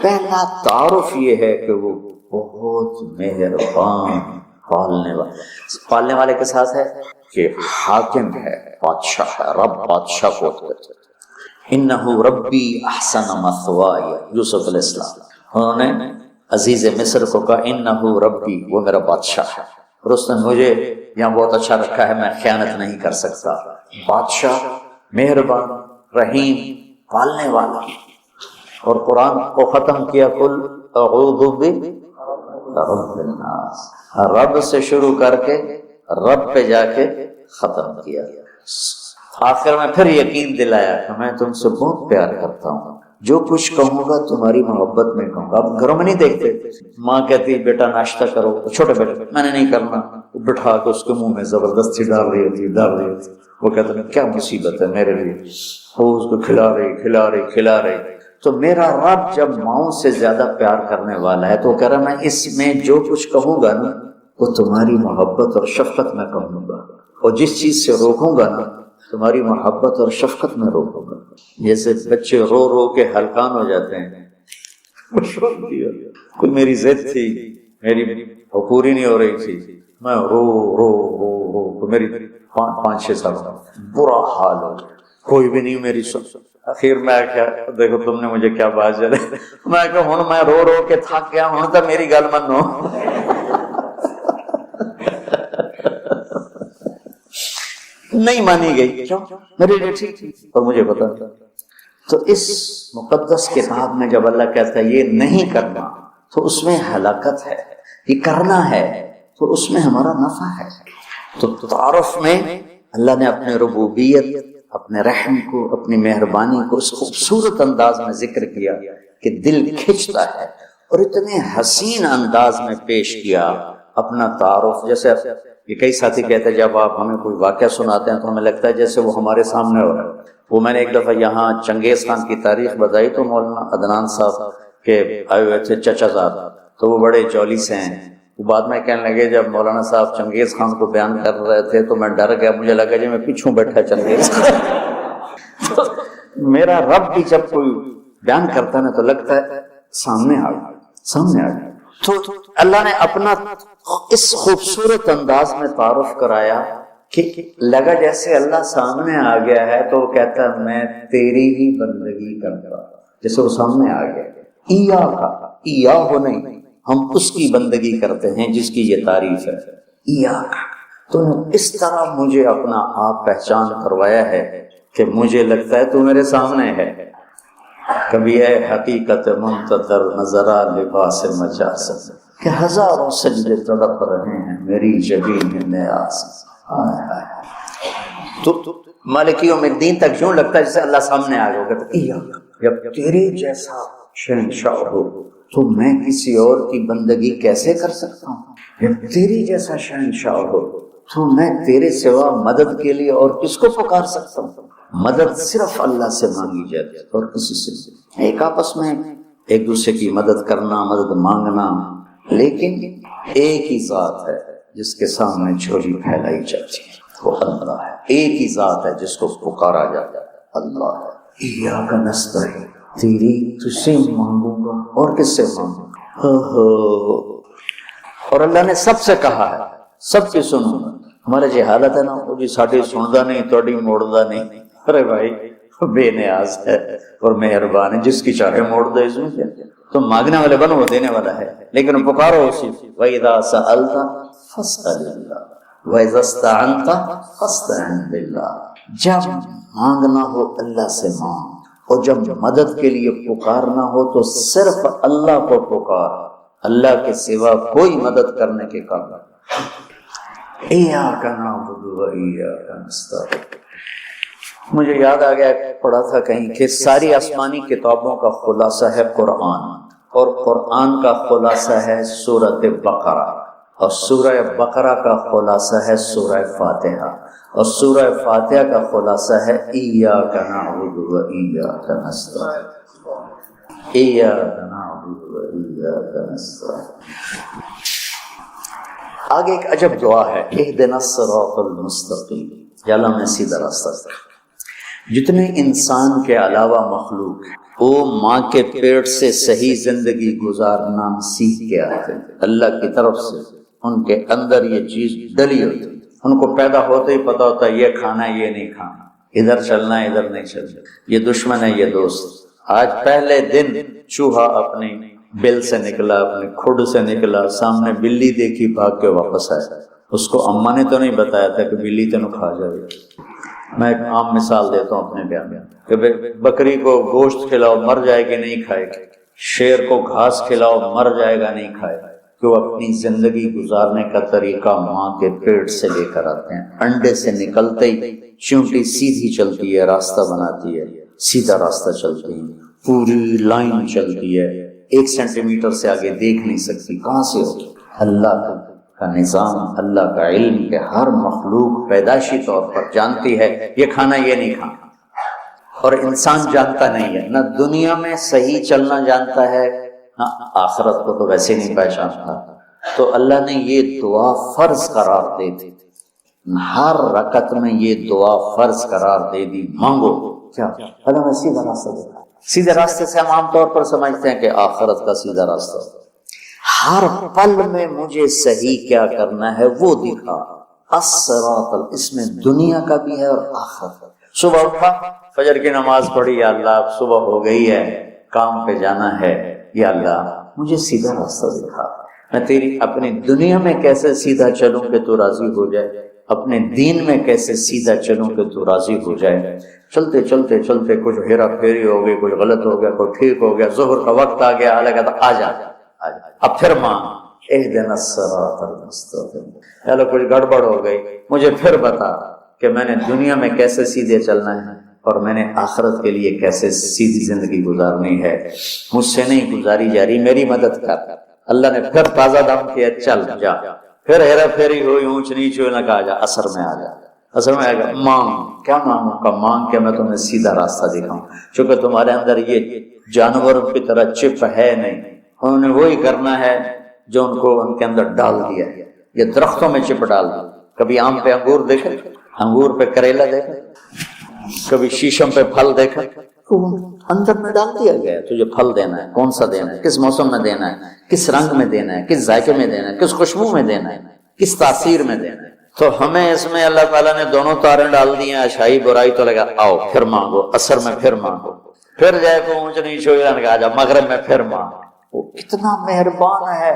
پہلا تعارف یہ ہے کہ وہ بہت مہربان، پالنے والے کے ساتھ ہے کہ حاکم ہے، بادشاہ ہے، رب بادشاہ کو کہتے ہیں۔ انہ ربی احسن مثوایا، یوسف علیہ السلام انہوں نے عزیز مصر کو کہا انہ ربی، وہ میرا بادشاہ ہے اور اس نے مجھے یہاں بہت اچھا رکھا ہے، میں خیانت نہیں کر سکتا۔ بادشاہ، مہربان، رحیم، پالنے والا۔ اور قرآن کو ختم کیا قل اعوذ برب الناس، رب سے شروع کر کے رب پہ جا کے ختم کیا، آخر میں پھر یقین دلایا کہ میں تم سے بہت پیار کرتا ہوں، جو کچھ کہوں گا تمہاری محبت میں کہوں گا۔ اب گھروں میں نہیں دیکھتے، ماں کہتی بیٹا ناشتہ کرو، چھوٹے بیٹے میں نے نہیں کرنا، بٹھا کے اس کے منہ میں زبردستی ڈال رہی ہوتی، وہ کہتے ہیں کیا مصیبت ہے میرے لیے، وہ اس کو کھلا رہی۔ تو میرا رب جب ماؤں سے زیادہ پیار کرنے والا ہے تو وہ کہہ رہا میں اس میں جو کچھ کہوں گا نا وہ تمہاری محبت اور شفقت میں کہوں گا، اور جس چیز سے روکوں گا نا تمہاری محبت اور شفقت میں روکوں گا۔ جیسے بچے رو رو کے ہلکان ہو جاتے ہیں، کوئی میری ضد تھی، میری پوری نہیں ہو رہی تھی، میں رو میری 5-6 سال برا حال ہو، کوئی بھی نہیں میری سن۔ اخیر میں کیا دیکھو تم نے مجھے کیا بات چلے، میں کہ ہوں میں رو رو کے تھک گیا ہوں تو میری گل منو۔ نہیں مانی گئی، کیوں؟ میرے لیے ٹھیک تھی اور مجھے پتا تھا۔ تو اس مقدس کتاب میں جب اللہ کہتا ہے یہ نہیں کرنا تو اس میں ہلاکت ہے، یہ کرنا ہے تو اس میں ہمارا نفع ہے۔ تو تعارف میں اللہ نے اپنے ربوبیت، اپنے رحم کو، اپنی مہربانی کو اس خوبصورت انداز میں ذکر کیا کہ دل کھنچتا ہے، اور اتنے حسین انداز میں پیش کیا اپنا تعارف۔ جیسے یہ کئی ساتھی کہتے ہیں جب آپ ہمیں کوئی واقعہ سناتے ہیں تو ہمیں لگتا ہے جیسے وہ ہمارے سامنے ہو رہا ہے۔ وہ میں نے ایک دفعہ یہاں چنگیز خان کی تاریخ بتائی تو مولانا عدنان صاحب کے آئے ہوئے تھے چچا صاحب، تو وہ بڑے جولی سے ہیں۔ وہ بعد میں کہنے لگے جب مولانا صاحب چنگیز خان کو بیان کر رہے تھے تو میں ڈر گیا، مجھے لگا جی میں پیچھوں بیٹھا چنگیز خان۔ میرا رب بھی جب کوئی بیان کرتا ہے نا تو لگتا ہے سامنے آ گیا۔ تو اللہ نے اپنا اس خوبصورت انداز میں تعارف کرایا کہ لگا جیسے اللہ سامنے آ گیا ہے تو وہ کہتا ہے میں تیری ہی بندگی کرتا، جیسے وہ سامنے آ گیا۔ ایا ہو نہیں، ہم اس کی بندگی کرتے ہیں جس کی یہ تعریف ہے۔ ایا تو اس طرح مجھے اپنا آپ پہچان کروایا ہے کہ مجھے لگتا ہے تو میرے سامنے ہے، کبھی اے حقیقت منتظر نظرا لباس مجاز کہ ہزاروں سجدے تڑپ رہے ہیں میری جبین نیاز۔ تو مالک یوم الدین تک یوں لگتا ہے جیسے اللہ سامنے آ گیا ہوگا، جب تیرے جیسا شہنشاہ ہو تو میں کسی اور کی بندگی کیسے کر سکتا ہوں؟ جب تیری جیسا شہنشاہ ہو تو میں تیرے سوا مدد کے لیے اور کس کو پکار سکتا ہوں؟ مدد صرف اللہ سے مانگی جاتی ہے اور کسی سے نہیں۔ ایک آپس میں ایک دوسرے کی مدد کرنا، مدد مانگنا، لیکن ایک ہی ذات ہے جس کے سامنے جھولی پھیلائی جاتی ہے، وہ اللہ ہے۔ ایک ہی ذات ہے جس کو پکارا جاتا ہے، اللہ ہے۔ ایاک نستعین، تیری تجھ سے مانگوں گا اور کس سے مانگوں گا؟ اور اللہ نے سب سے کہا ہے سب کی سنوں گا۔ ہمارا یہ حالت ہے نا، وہ بھی ساڈی سندا نہیں، تھوڑی موڑدا نہیں۔ ارے بھائی بے نیاز ہے اور مہربان ہے، جس کی چاہے موڑ دے، اس میں کیا؟ تم مانگنے والے بنو، وہ دینے والا ہے، لیکن پکارو اسی۔ وَإِذَا سَأَلْتَ فَاسْأَلِ اللَّهَ وَإِذَا اسْتَعَنْتَ فَاسْتَعِنْ بِاللَّهِ۔ جب مانگنا ہو اللہ سے مانگ، اور جب مدد کے لیے پکارنا ہو تو صرف اللہ کو پکار، اللہ کے سوا کوئی مدد کرنے کے قابل۔ ایاک نعبد و ایاک نستعین۔ مجھے یاد آ گیا، پڑھا تھا کہیں کہ ساری آسمانی کتابوں کا خلاصہ ہے قرآن، اور قرآن کا خلاصہ ہے سورۃ بقرہ، اور سورہ بقرہ کا خلاصہ ہے سورہ فاتحہ، اور سورہ فاتحہ کا خلاصہ ہے ایاک نعبد و ایاک نستعین، ایاک نعبد و ایاک نستعین۔ آگے ایک عجب دعا ہے، اہدنا الصراط المستقیم، یا اللہ میں سیدھا راستہ دکھا۔ جتنے انسان کے علاوہ مخلوق ہیں وہ ماں کے پیٹ سے صحیح زندگی گزارنا سیکھ کے آتے ہیں، اللہ کی طرف سے ان کے اندر یہ چیز ڈلی ہوتی ہے، ان کو پیدا ہوتے ہی پتا ہوتا ہے یہ کھانا ہے، یہ نہیں کھانا، ادھر چلنا ہے، ادھر نہیں چلنا، یہ دشمن ہے، یہ دوست۔ آج پہلے دن چوہا اپنی بل سے نکلا، اپنے کھڈ سے نکلا، سامنے بلی دیکھی، بھاگ کے واپس آیا۔ اس کو اماں نے تو نہیں بتایا تھا کہ بلی تینوں کھا جائے۔ میں ایک عام مثال دیتا ہوں اپنے بیان میں کہ بکری کو گوشت کھلاؤ مر جائے گی، نہیں کھائے گی، شیر کو گھاس کھلاؤ مر جائے گا، نہیں کھائے گا، کہ وہ اپنی زندگی گزارنے کا طریقہ ماں کے پیٹ سے لے کر آتے ہیں۔ انڈے سے نکلتے ہی چونٹی سیدھی چلتی ہے، راستہ بناتی ہے، سیدھا راستہ چلتی ہے، پوری لائن چلتی ہے، 1 سینٹی میٹر سے آگے دیکھ نہیں سکتی، کہاں سے ہوگی؟ اللہ کا نظام، اللہ کا علم کہ ہر مخلوق پیدائشی طور پر جانتی ہے یہ کھانا، یہ نہیں کھانا، اور انسان جانتا نہیں ہے، نہ دنیا میں صحیح چلنا جانتا ہے، نہ آخرت کو تو ویسے نہیں پہچانتا۔ تو اللہ نے یہ دعا فرض قرار دے دی، ہر رکعت میں یہ دعا فرض قرار دے دی، مانگو کیا؟ اللہ میں سیدھا راستہ دکھا۔ سیدھے راستے سے ہم عام طور پر سمجھتے ہیں کہ آخرت کا سیدھا راستہ، ہر پل میں مجھے صحیح کیا کرنا ہے وہ دکھا۔ الصراط، اس میں دنیا کا بھی ہے اور آخرت کا۔ صبح اٹھا، فجر کی نماز پڑھی، یا اللہ اب صبح ہو گئی ہے، کام پہ جانا ہے، یا اللہ مجھے سیدھا راستہ دکھا، میں تیری اپنی دنیا میں کیسے سیدھا چلوں کہ تو راضی ہو جائے، اپنے دین میں کیسے سیدھا چلوں کہ تو راضی ہو جائے۔ چلتے چلتے چلتے کچھ ہیرا پھیری ہو گئی، کچھ غلط ہو گیا، کوئی ٹھیک ہو گیا، ظہر کا وقت آ گیا، اللہ کہتا آ جا، اب پھر مانگ، اہدنا الصراط المستقیم، چلو کچھ گڑبڑ ہو گئی، مجھے پھر بتا کہ میں نے دنیا میں کیسے سیدھے چلنا ہے اور میں نے آخرت کے لیے کیسے سیدھی زندگی گزارنی ہے، مجھ سے نہیں گزاری جا رہی، میری مدد کر۔ اللہ نے پھر تازہ دم کیا، چل جا، پھر ہیرا پھیری ہوئی، اونچ نیچ ہوئی، نہ کہا جا اثر میں آ جا، اثر میں آ گیا، مانگ، کیا مانگوں کا؟ مانگ کہ میں تمہیں سیدھا راستہ دکھاؤں، چونکہ تمہارے اندر یہ جانوروں کی طرح چپ ہے نہیں، انہوں نے وہی کرنا ہے جو ان کو ان کے اندر ڈال دیا ہے، یہ درختوں میں چپ ڈال دیا۔ کبھی آم پہ انگور دیکھے، انگور پہ کریلا دیکھے، کبھی شیشم پہ پھل دیکھا، اندر میں ڈال دیا گیا تجھے پھل دینا ہے، کون سا دینا ہے، کس موسم میں دینا ہے، کس رنگ میں دینا ہے، کس ذائقے میں دینا ہے، کس خوشبو میں دینا ہے، کس تاثیر میں دینا ہے۔ تو ہمیں اس میں اللہ تعالیٰ نے دونوں تاریں ڈال دی ہیں، اچھائی برائی، تو لگا آؤ پھر مانگو، اثر میں پھر مانگو، پھر جائے کو اونچ نیچ ہو جائے، آ جا مغرب میں پھر مانگو، وہ کتنا مہربان ہے،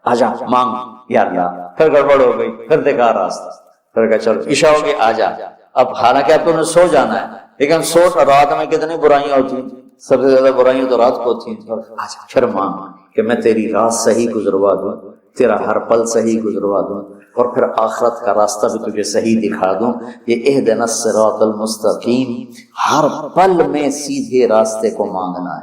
آ جا مانگ یا اللہ، پھر گڑبڑ ہو گئی، پھر دکھا راستہ، پھر کہا چلو عشاء ہوگی، آ جا، اب حالانکہ اب تم نے سو جانا ہے، لیکن سوچ رات میں کتنی برائیاں ہوتی ہیں، سب سے زیادہ برائیاں تو رات کو ہوتی ہیں. آجا پھر مانگ کہ میں تیری رات صحیح گزروا دوں، تیرا ہر پل صحیح گزروا دوں، اور پھر آخرت کا راستہ بھی تجھے صحیح دکھا دوں. یہ اہدنا الصراط المستقیم، ہر پل میں سیدھے راستے کو مانگنا ہے.